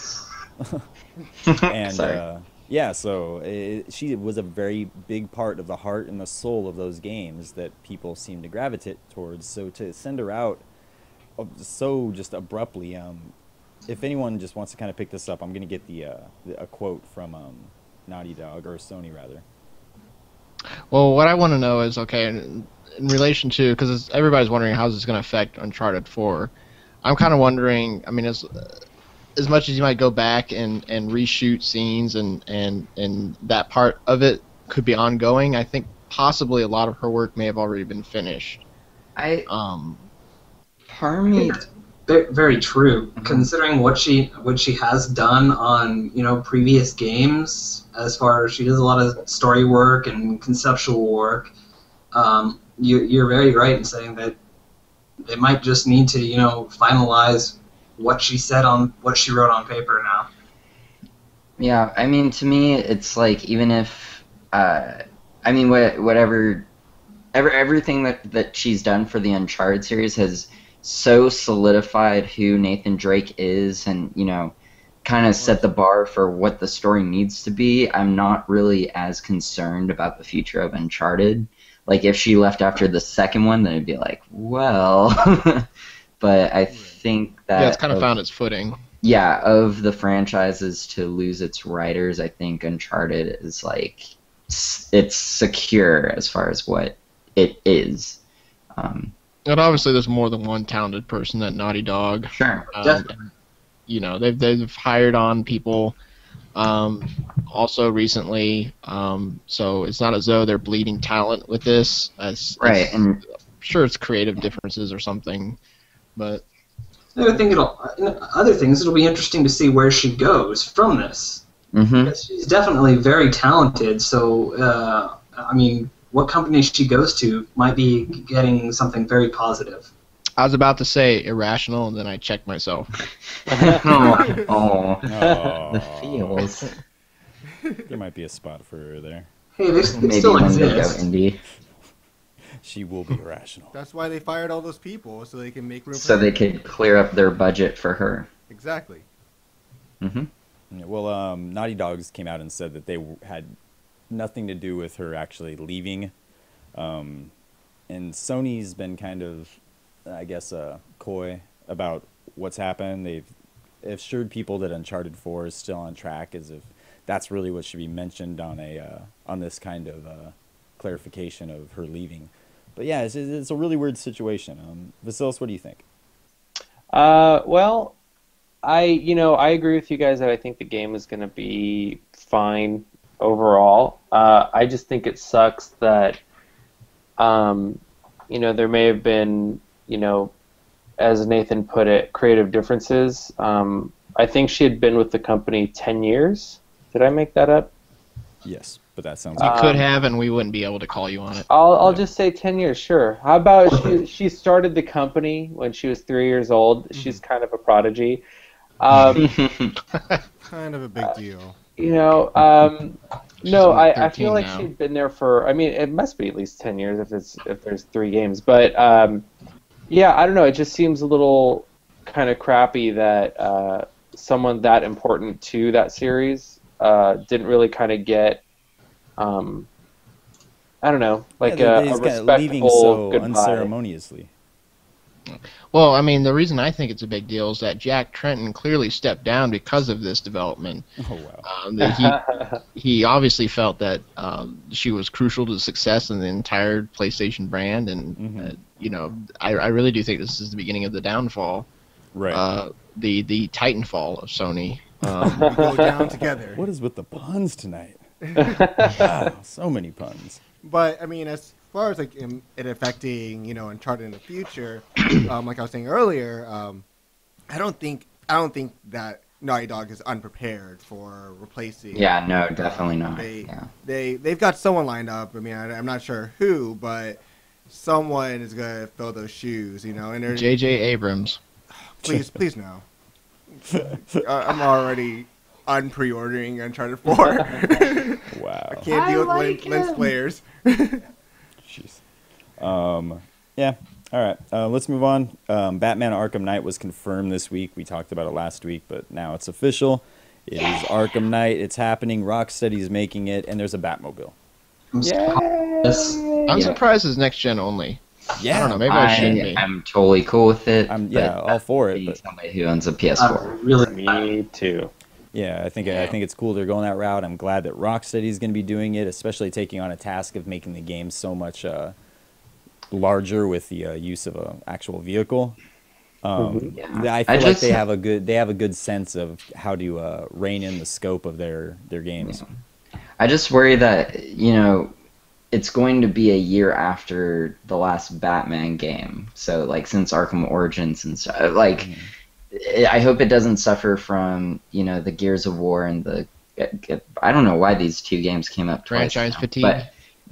And Sorry. yeah, so she was a very big part of the heart and the soul of those games that people seem to gravitate towards. So to send her out so just abruptly, if anyone just wants to kind of pick this up, I'm going to get a quote from Naughty Dog, or Sony rather. Well, what I want to know is, okay, in relation to, because everybody's wondering how this is going to affect Uncharted 4, I'm kind of wondering, I mean, as much as you might go back and reshoot scenes and that part of it could be ongoing, I think possibly a lot of her work may have already been finished. Part of me. Very true. Considering what she has done on previous games, as far as she does a lot of story work and conceptual work, you're very right in saying that they might just need to finalize what she wrote on paper now. Yeah, I mean, to me, it's like, even if, everything that she's done for the Uncharted series has so solidified who Nathan Drake is, and kind of set the bar for what the story needs to be. I'm not really as concerned about the future of Uncharted. Like, if she left after the second one, then it'd be like, well. But I think that it's kind of found its footing. Yeah, of the franchises to lose its writers, I think Uncharted is like, it's secure as far as what it is. And obviously, there's more than one talented person at Naughty Dog. Sure. And, they've hired on people also recently, so it's not as though they're bleeding talent with this. Right, and I'm sure it's creative differences or something, but I think it'll be interesting to see where she goes from this. Mm-hmm. Because she's definitely very talented, so what company she goes to might be getting something very positive. I was about to say irrational, and then I checked myself. Oh, the feels. There might be a spot for her there. Hey, they Maybe still one day go exist. indie, She will be irrational. That's why they fired all those people, so they can make room for so her. they could clear up their budget for her. Exactly. Mm-hmm. Yeah, well, Naughty Dogs came out and said that they had nothing to do with her actually leaving. And Sony's been kind of I guess, coy about what's happened. They've assured people that Uncharted 4 is still on track, as if that's really what should be mentioned on this kind of clarification of her leaving. But yeah, it's a really weird situation. Vasilis, what do you think? Well, I agree with you guys that I think the game is going to be fine overall. I just think it sucks that, there may have been, as Nathan put it, creative differences. I think she had been with the company 10 years. Did I make that up? Yes, but that sounds You good. could have, and we wouldn't be able to call you on it. I'll just say 10 years, sure. How about she started the company when she was 3 years old. She's kind of a prodigy. Kind of a big deal. No, only I feel 13 like now. she'd been there for. I mean, it must be at least 10 years if there's 3 games. But yeah, I don't know. It just seems a little kind of crappy that someone that important to that series didn't really kind of get. I don't know, like Yeah, a he's kinda respectful leaving so goodbye. unceremoniously. Well, I mean, the reason I think it's a big deal is that Jack Tretton clearly stepped down because of this development. Oh wow. That he obviously felt that she was crucial to the success of the entire PlayStation brand, and I really do think this is the beginning of the downfall. Right. The Titanfall of Sony. We go down together. What is with the puns tonight? Wow, so many puns. But I mean, as far as like it affecting Uncharted in the future, like I was saying earlier, I don't think that Naughty Dog is unprepared for replacing. Yeah, no, definitely not. They've got someone lined up. I mean, I'm not sure who, but someone is gonna fill those shoes. And there's J.J. Abrams. please no. I'm already pre-ordering Uncharted 4. Wow. I can't deal with lens players. Jeez. Yeah. All right. Let's move on. Batman Arkham Knight was confirmed this week. We talked about it last week, but now it's official. It is Arkham Knight. It's happening. Rocksteady's making it, and there's a Batmobile. I'm surprised it's next gen only. Yeah. I don't know. Maybe I shouldn't be. I'm totally cool with it. I'm but all for it. being But somebody who owns a PS4. Really, Me too. yeah, I think it's cool they're going that route. I'm glad that Rocksteady's going to be doing it, especially taking on a task of making the game so much larger with the use of an actual vehicle. Yeah. I feel like they have a good sense of how to rein in the scope of their games. I just worry that it's going to be a year after the last Batman game. So like since Arkham Origins and stuff, like I hope it doesn't suffer from the Gears of War and the I don't know why these 2 games came up twice Franchise now, fatigue.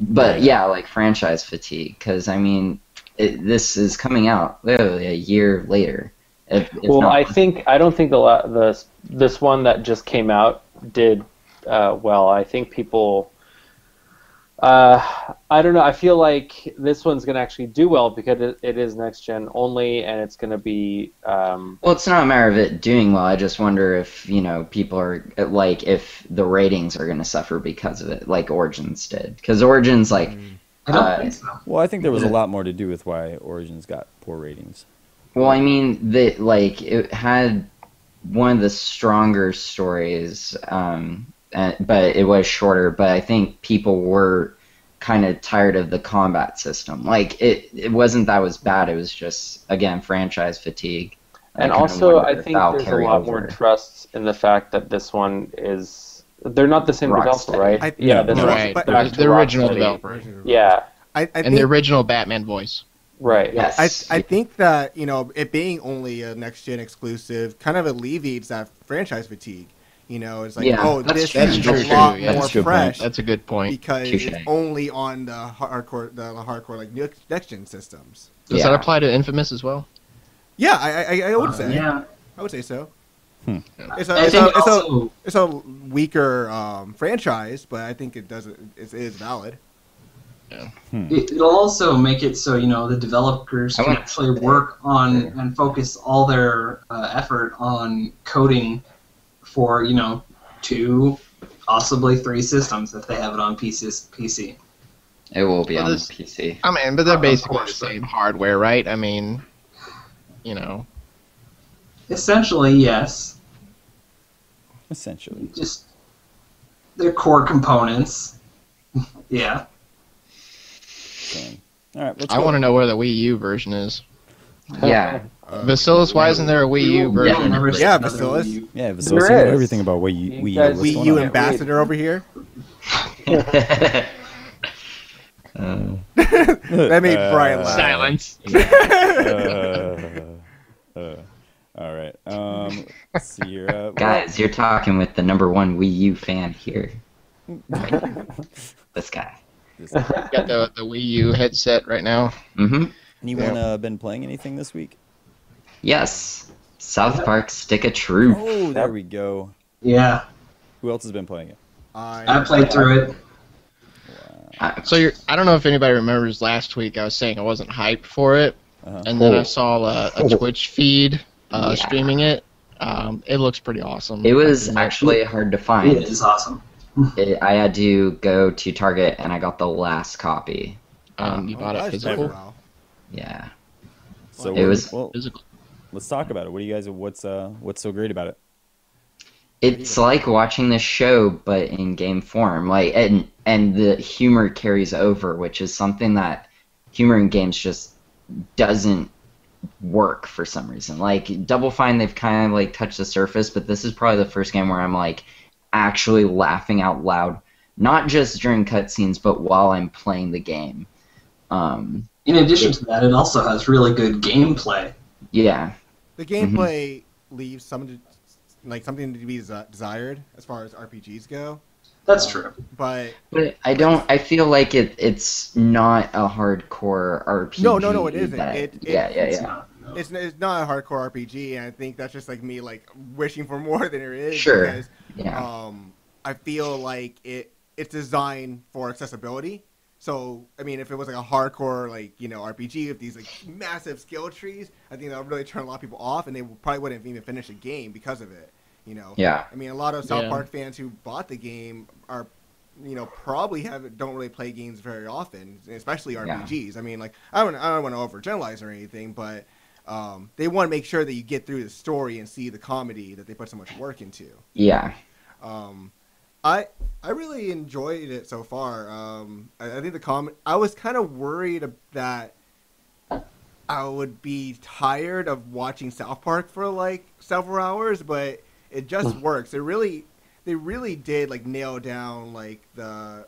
but yeah, like franchise fatigue, because I mean this is coming out literally a year later. Well, I don't think this one that just came out did well. I think people. I don't know. I feel like this one's going to actually do well because it is next gen only, and it's going to be. Well, it's not a matter of it doing well. I just wonder if people are like if the ratings are going to suffer because of it, like Origins did. Because Origins, like, I don't think so. Well, I think there was a lot more to do with why Origins got poor ratings. well, I mean, it had one of the stronger stories, but it was shorter. But I think people were kind of tired of the combat system. Like it wasn't that was bad. It was just again franchise fatigue. And I kinda also, wonder I if think that'll there's a carry lot more over. trust in the fact that this one is. They're not the same Rocksteady. developer, right? I- Yeah, no, this no, one's Right. but- back to The original Rocksteady. developer. Yeah, I And think the original Batman voice. right. Yes. I think that it being only a next gen exclusive kind of alleviates that franchise fatigue. It's like, Yeah, oh, that's this true. is That's a true, lot yeah. more That's a good fresh That's a good point. because Touche. it's only on the hardcore like next gen systems. Does Yeah. that apply to Infamous as well? Yeah, I would say. Yeah. I would say so. Hmm. It's I think also, a weaker franchise, but I think it is valid. it'll also make it so the developers I can want- actually work on and focus all their effort on coding for 2, possibly 3 systems if they have it on PC. It will be Well, on the this- PC. I mean, but they're Of basically the course, same hardware, right? I mean, you know. Essentially, yes. Essentially. Just their core components. Yeah. Same. All right, let's I go. want to know where the Wii U version is. Yeah. Basilis, why isn't there a Wii U We'll version? never see Yeah, another Basilis. Wii U. Yeah, Vasil, There you know is. everything about Wii You U. guys- What's Wii going U on? ambassador over here. That made Brian laugh. Silence. All right. Let's see here. Guys, you're talking with the #1 Wii U fan here. This guy. Got the Wii U headset right now. Mm-hmm. Anyone been playing anything this week? Yes. South Park Stick of Truth. Oh, there we go. Yeah. Who else has been playing it? I played through it. So I don't know if anybody remembers last week I was saying I wasn't hyped for it, and then I saw a Twitch feed streaming it. It looks pretty awesome. It was actually hard to find. It is awesome. I had to go to Target and I got the last copy. You bought it physical? Yeah. So It was- Physical. let's talk about it. What do you guys? What's so great about it? It's like watching this show, but in game form. Like, and the humor carries over, which is something that humor in games just doesn't work for some reason. Like Double Fine, they've kind of like touched the surface, but this is probably the first game where I'm like actually laughing out loud, not just during cutscenes, but while I'm playing the game. In addition to that, it also has really good gameplay. Yeah. The gameplay leaves something to be desired as far as RPGs go. That's true. But I feel like it's not a hardcore RPG. No, it isn't. It's not, no. It's not a hardcore RPG, and I think that's just like me like wishing for more than there is. Sure. Because, Yeah. I feel like it's designed for accessibility. So I mean, if it was like a hardcore RPG with these like massive skill trees, I think that would really turn a lot of people off, and they probably wouldn't even finish a game because of it. Yeah. I mean, a lot of South Park fans who bought the game are, probably don't really play games very often, especially RPGs. I mean, like I don't want to overgeneralize or anything, but they want to make sure that you get through the story and see the comedy that they put so much work into. Yeah. I really enjoyed it so far. I think I was kind of worried that I would be tired of watching South Park for like several hours, but it just works. They really did like nail down like the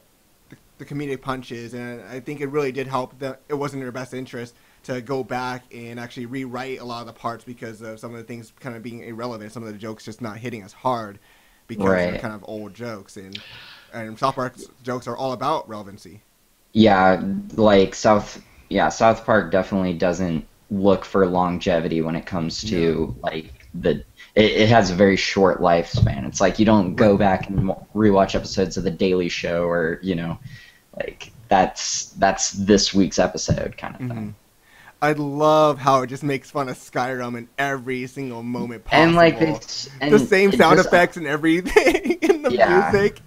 comedic punches, and I think it really did help. It wasn't in their best interest to go back and actually rewrite a lot of the parts because of some of the things kind of being irrelevant, some of the jokes just not hitting as hard because they're kind of old jokes, and South Park's jokes are all about relevancy. Yeah, like South Park definitely doesn't look for longevity when it comes to like it has a very short lifespan. It's like you don't go back and rewatch episodes of The Daily Show or like that's this week's episode kind of thing. I love how it just makes fun of Skyrim in every single moment possible. And like the same sound effects and everything in the music.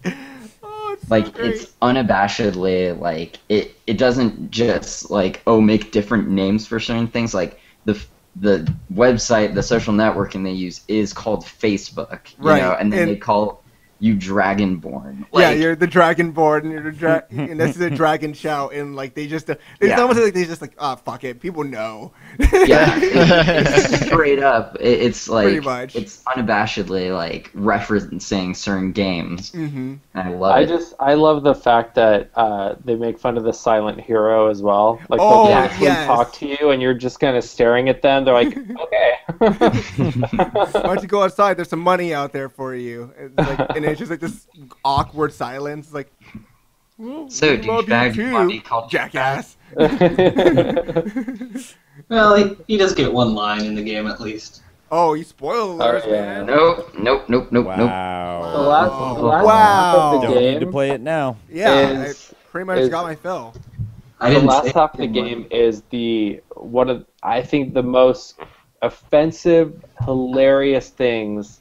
Oh, it's like so great. it's unabashedly like it doesn't just like make different names for certain things. Like the website, the social networking they use is called Facebook, right? And then they call you Dragonborn. Like, you're the Dragonborn, and you're and this is a Dragon Shout, and like it's almost like they just like, oh fuck it, people know. It's straight up. It's like pretty much. It's unabashedly like referencing certain games. Mm-hmm. And I love it. I love the fact that they make fun of the silent hero as well. Like Oh, they'll actually yes. talk to you, and you're just kind of staring at them. They're like, okay. Why don't you go outside? There's some money out there for you. And it's just like this awkward silence. It's like, well, So, love douchebag, you why do too, you call jackass. Well, he does get one line in the game at least. Oh, you spoiled alerts, yeah. man. Nope. Wow. The last Wow. half of the Don't need to game play it now. Yeah, is- I pretty much got my fill. I the didn't last say half of the anything. game is one of I think the most offensive, hilarious things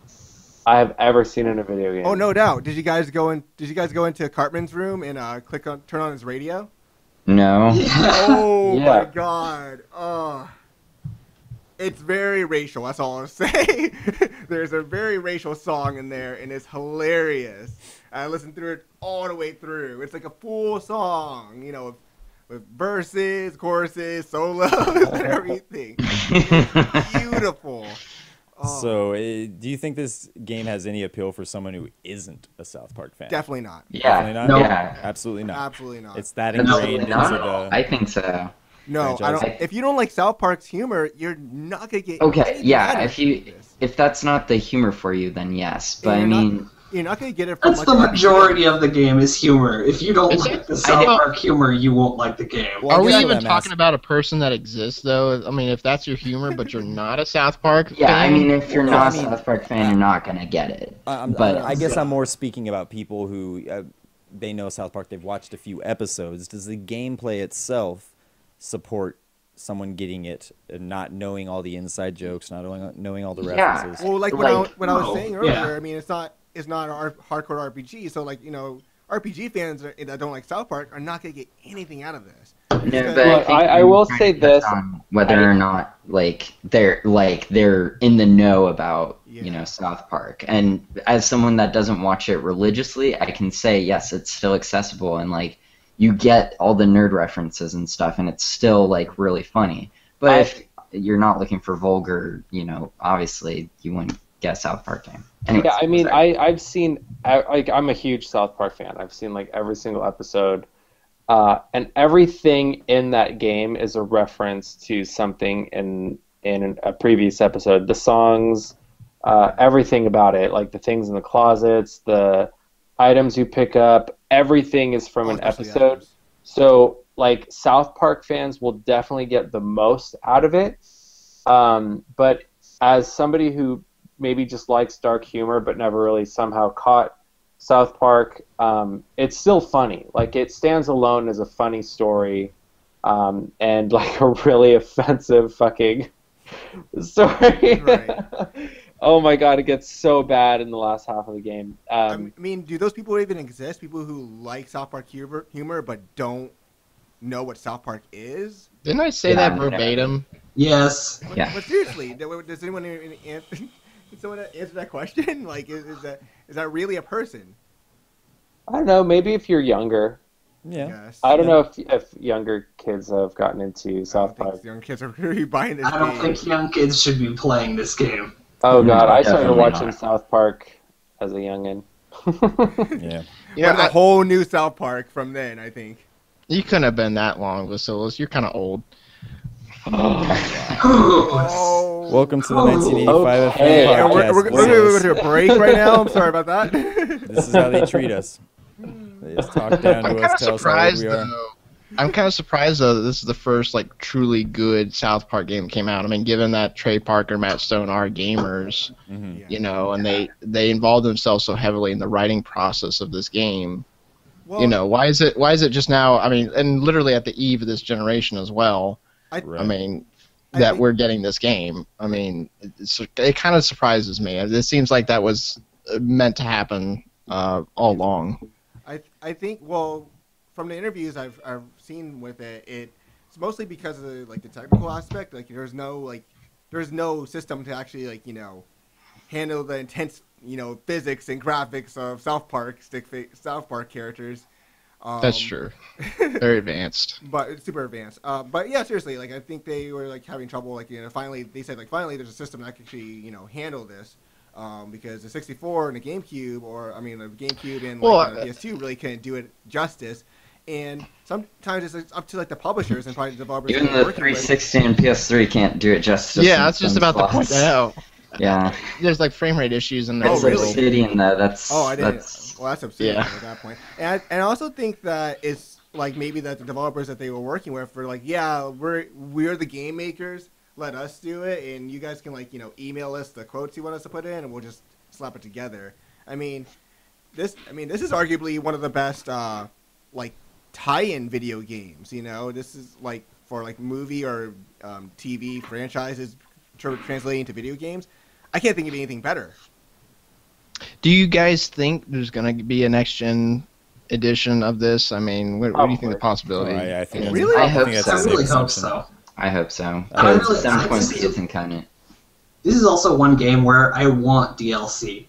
I have ever seen in a video game. Oh, no doubt. Did you guys go into Cartman's room and turn on his radio? No. Oh Yeah. my god. Oh. It's very racial. That's all I'll say. There's a very racial song in there, and it's hilarious. I listened through it all the way through. It's like a full song, you know, with verses, choruses, solos, and everything. It's beautiful. Oh, So, do you think this game has any appeal for someone who isn't a South Park fan? definitely not. Definitely Yeah, not? yeah. Absolutely not. Absolutely not. It's that Absolutely ingrained not. into the. I think so. No, I don't. franchise. If you don't like South Park's humor, you're not gonna get. Okay, anything yeah. out of If this. that's not the humor for you, then yes. But I You're not- mean, you're not gonna get it from That's like the RPG. majority of the game is humor. If you don't Is like it? the South Park humor, you won't like the game. Well, Are we yeah, even that talking mask- about a person that exists, though? I mean, if that's your humor, but you're not a South Park yeah. fan, I mean, if you're Well, not I mean, a South Park fan, you're not gonna get it. But I guess I'm more speaking about people who they know South Park. They've watched a few episodes. Does the gameplay itself support someone getting it and not knowing all the inside jokes, not knowing all the Yeah. references? Well, like Like- what I was saying earlier. yeah. I mean, it's not a hardcore RPG. So like RPG fans that don't like South Park are not gonna get anything out of this. No, Because- but Look, think I you're will trying say to touch this. on whether or not they're in the know about Yeah. South Park, and as someone that doesn't watch it religiously, I can say yes, it's still accessible, and like you get all the nerd references and stuff, and it's still like really funny. But if you're not looking for vulgar, obviously you wouldn't get a South Park game. Anyways, Yeah, I mean, sorry. I've seen, like, I'm a huge South Park fan. I've seen like every single episode, and everything in that game is a reference to something in a previous episode. The songs, everything about it, like the things in the closets, the items you pick up, everything is from an especially episode. items. So, like, South Park fans will definitely get the most out of it. But as somebody who maybe just likes dark humor but never really somehow caught South Park, it's still funny. Like, it stands alone as a funny story, and like a really offensive fucking story. Right. Oh my god, it gets so bad in the last half of the game. I mean, do those people even exist? People who like South Park humor but don't know what South Park is? didn't I say Yeah, that verbatim? Yes. Yeah. But seriously, does anyone answer? Can someone answer that question? Like, is that really a person? I don't know, maybe if you're younger. Yeah. Yes. I don't know if younger kids have gotten into I don't South think Park. young kids are really buying this I don't game. think young kids should be playing this game. Oh No, god, I started definitely watching not. South Park as a youngin. Yeah. Yeah, But a whole new South Park from then, I think. you couldn't have been that long, Vasilis. You're kind of old. Oh. Welcome to the 1985 Okay. FM Yeah, podcast. we're going to a break right now. I'm sorry about that. This is how they treat us. They just talk down I'm to kind us, of tell us how old surprised, we are. though. I'm kind of surprised, though, that this is the first like truly good South Park game that came out. I mean, given that Trey Parker, Matt Stone are gamers, Mhm. Yeah. and they involved themselves so heavily in the writing process of this game. Well, Why is it just now? I mean, and literally at the eve of this generation as well. I Right. I mean, I that think- we're getting this game. I mean, it kind of surprises me. It seems like that was meant to happen all along. I think, well, from the interviews I've seen with it, it's mostly because of the technical aspect. Like, there's no system to actually handle the intense physics and graphics of South Park characters. That's true. Very advanced. But it's super advanced. But yeah, seriously, I think they were having trouble. Finally they said finally there's a system that can actually handle this. Because the 64 and the GameCube, the GameCube and the PS2 really couldn't do it justice. And sometimes it's up to the publishers and probably the developers. Even that they're the working with. 360 and PS3 can't do it justice. Yeah, in that's just some about to point spots. that out. Yeah. There's frame rate issues in Oh, It's there. really? Obsidian though. That's Oh, I didn't. That's, Well, that's obscene Yeah. at that point. And I also think that it's maybe that the developers that they were working with were we're the game makers. Let us do it, and you guys can email us the quotes you want us to put in, and we'll just slap it together. This is arguably one of the best tie-in video games. This is for movie or TV franchises translating to video games. I can't think of anything better. Do you guys think there's going to be a next-gen edition of this? I mean, what do you think the possibility? I think Really? I I hope think that's so. a I safe really hope assumption. so. I hope so. I Because really- some I point just- isn't cutting it. This is also one game where I want DLC.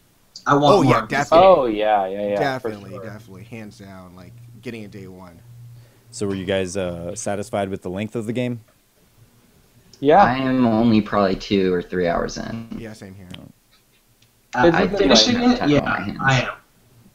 I want Oh, more. yeah, of this definitely. Oh yeah. for definitely, sure. definitely, hands down. Like getting it day one. So were you guys satisfied with the length of the game? Yeah. I am only probably 2 or 3 hours in. Yeah, same here. It's I a good finishing time. it. Time Yeah, on my hands. I am.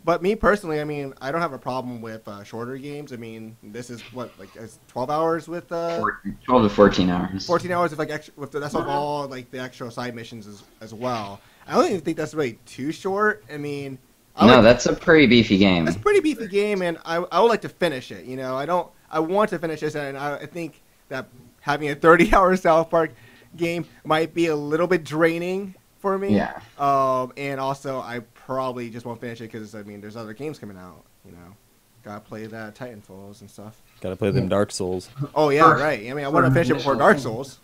But me personally, I mean, I don't have a problem with shorter games. I mean, this is what, like, it's 12 hours with 12 to 14 hours. 14 hours with like extra, with that's all like the extra side missions as well. I don't even think that's really too short. I mean, No, that's a pretty beefy game. that's a pretty beefy game, and I would like to finish it. You know, I want to finish this, and I think that having a 30-hour South Park game might be a little bit draining for me. Yeah. And also I probably just won't finish it because I mean, there's other games coming out. You know, gotta play that Titanfalls and stuff. Gotta play them Dark Souls Oh yeah, right. I mean, I want to finish it before Dark Souls.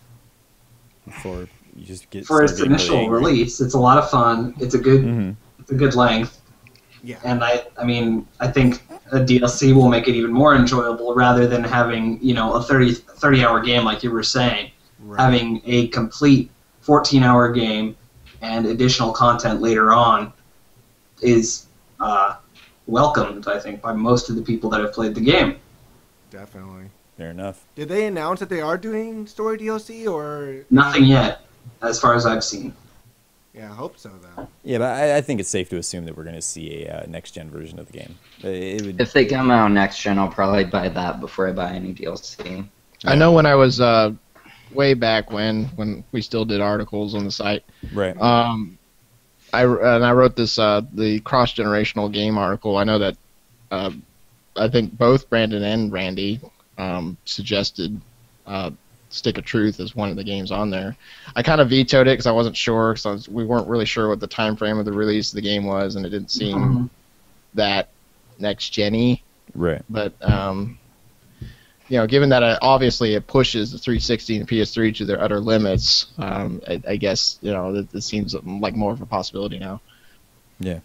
before you just get For its start getting initial really angry. release, it's a lot of fun. It's a good, Mhm. it's a good length, Yeah. and I mean, I think a DLC will make it even more enjoyable rather than having a 30-hour game like you were saying. Right. Having a complete 14-hour game and additional content later on is welcomed, I think, by most of the people that have played the game. Definitely. Fair enough. Did they announce that they are doing story DLC or Nothing yet, as far as I've seen. Yeah, I hope so though. Yeah, but I think it's safe to assume that we're going to see a next-gen version of the game. It would, If they come out next gen, I'll probably buy that before I buy any DLC. I know when I was way back when we still did articles on the site. right. I wrote this the cross generational game article. I know that I think both Brandon and Randy suggested Stick of Truth as one of the games on there. I kind of vetoed it because I wasn't sure, because we weren't really sure what the time frame of the release of the game was, and it didn't seem that next gen-y. Right. But given that obviously it pushes the 360 and PS3 to their utter limits, I guess it seems like more of a possibility now. Yeah.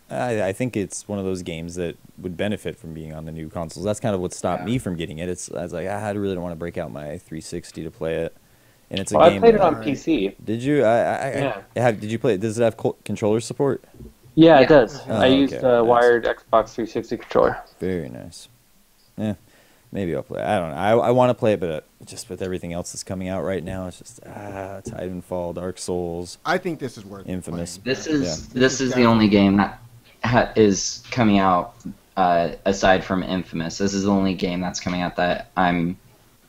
I think it's one of those games that would benefit from being on the new consoles. That's kind of what stopped me from getting it. I was like, I really don't want to break out my 360 to play it. And it's a Well, game. I played it that- on PC. Did you? Did you play it? Does it have controller support? Yeah, Yeah. it does. Oh, I used okay, a nice. wired Xbox 360 controller. Very nice. Yeah. Maybe I'll play it. I don't know. I want to play it, but just with everything else that's coming out right now, it's just Titanfall, Dark Souls, I think this is worth Infamous. playing. This is the only game that is coming out aside from Infamous. This is the only game that's coming out that I'm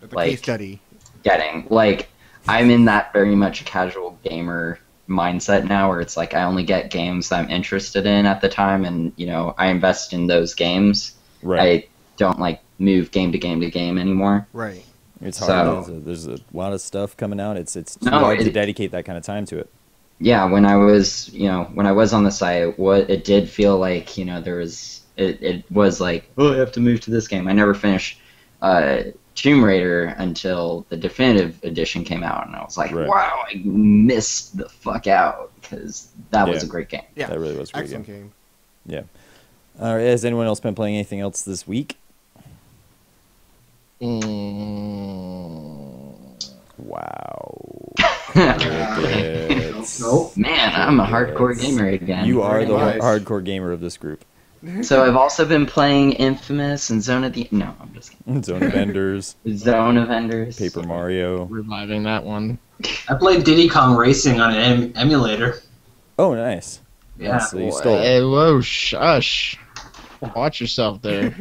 The like- case study. getting. Like, I'm in that very much casual gamer mindset now where it's like I only get games that I'm interested in at the time, and I invest in those games. Right. I don't like move game to game to game anymore. Right. It's hard. So- There's a lot of stuff coming out. It's too No, hard to it- dedicate that kind of time to it. Yeah, when I was on the site, it did feel like there was it was like, oh, I have to move to this game. I never finished Tomb Raider until the definitive edition came out, and I was like, Right. wow, I missed the fuck out because that was Yeah. a great game. Yeah. That really was a great Excellent game. game. All right. Has anyone else been playing anything else this week? Wow. Crickets. Nope. Man, I'm a hardcore gamer again. You are the Nice. hardcore gamer of this group. So I've also been playing Infamous and Zone of the No, I'm just kidding. Zone of Enders, Zone of Enders. Paper Mario. Reviving that one. I played Diddy Kong Racing on an emulator. Oh, nice. Yeah. So you stole it. Hey, whoa, shush. Watch yourself there.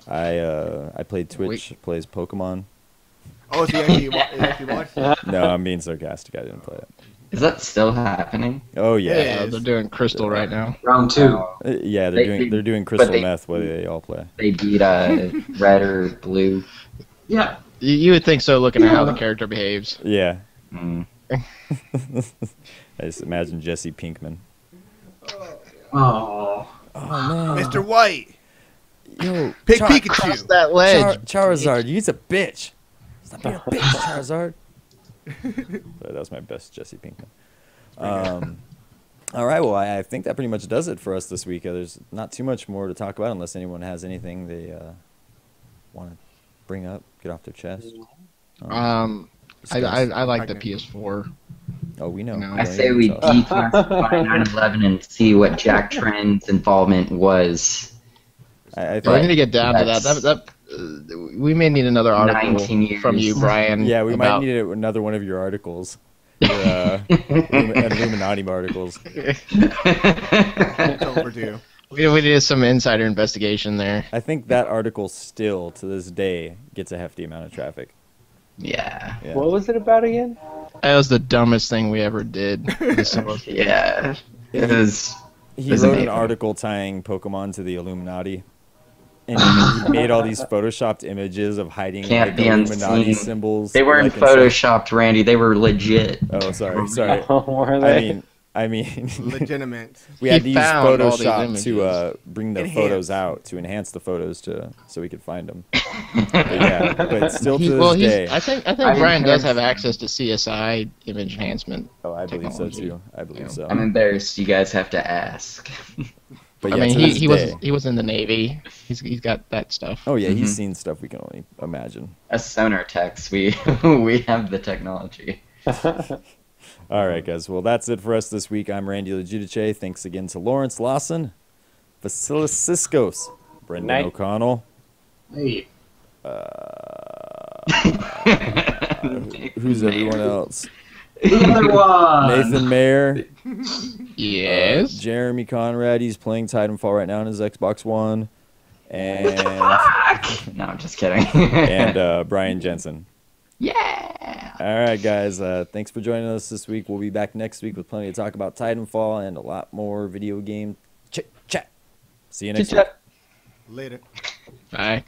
I played Twitch, plays Pokemon. Oh, so you actually watched it? No, I'm being sarcastic. I didn't play it. Is that still happening? Oh Yeah. yeah. They're doing Crystal right now. Round 2. Yeah, They- they're doing crystal they- meth where they all play. They beat Red or Blue. Yeah. You would think so, looking at how the Yeah. character behaves. Yeah. Mm. I just imagine Jesse Pinkman. Oh. Oh man. Mr. White. Yo, Pick Char- Pikachu. Cross that ledge. Charizard, you's a bitch. Stop being a bitch, Charizard. That was my best Jesse Pinkman. All right, well, I think that pretty much does it for us this week. There's not too much more to talk about unless anyone has anything they want to bring up, get off their chest. I like the PS4. Oh, we know. No. Don't I say even we tell us. declassify 9/11 and see what Jack Trent's involvement was. I Yeah, we thought, need to get down to that. That's- We may need another article 19 years. from you, Brian. yeah, we about... might need another one of your articles. Your Illuminati articles. It's overdue. We need some insider investigation there. I think that article still, to this day, gets a hefty amount of traffic. Yeah. Yeah. What was it about again? That was the dumbest thing we ever did. Yeah. It was. He was wrote an amazing. article tying Pokemon to the Illuminati. And he made all these photoshopped images of hiding Can't like, be Illuminati unseen. symbols. They weren't like, inside- photoshopped, Randy. They were legit. Oh, sorry. Oh, were they? I mean, Legitimate. we had to He use found all these Photoshop to images. bring the Enhance. photos out, to enhance the photos so we could find them. But yeah, but still to He, this well, day. I think I Brian does enhanced- have access to CSI image enhancement. Oh, I believe so technology. too. I believe so. I'm embarrassed. You guys have to ask. But I yeah, mean, to this he day. was in the Navy. He's got that stuff. Oh yeah, he's Mhm. seen stuff we can only imagine. As sonar techs, we we have the technology. All right, guys. Well, that's it for us this week. I'm Randy Legidice. Thanks again to Lawrence Lawson, Vasilis Siskos, Brendan Night. O'Connell. Hey, Who's everyone else? the other one. Nathan Mayer, Yes. Jeremy Conrad. He's playing Titanfall right now on his Xbox One, and No, I'm just kidding. and Brian Jensen. Yeah. All right, guys. Thanks for joining us this week. We'll be back next week with plenty to talk about Titanfall and a lot more video game chit chat. See you next week. Chit-chat. Later. Bye.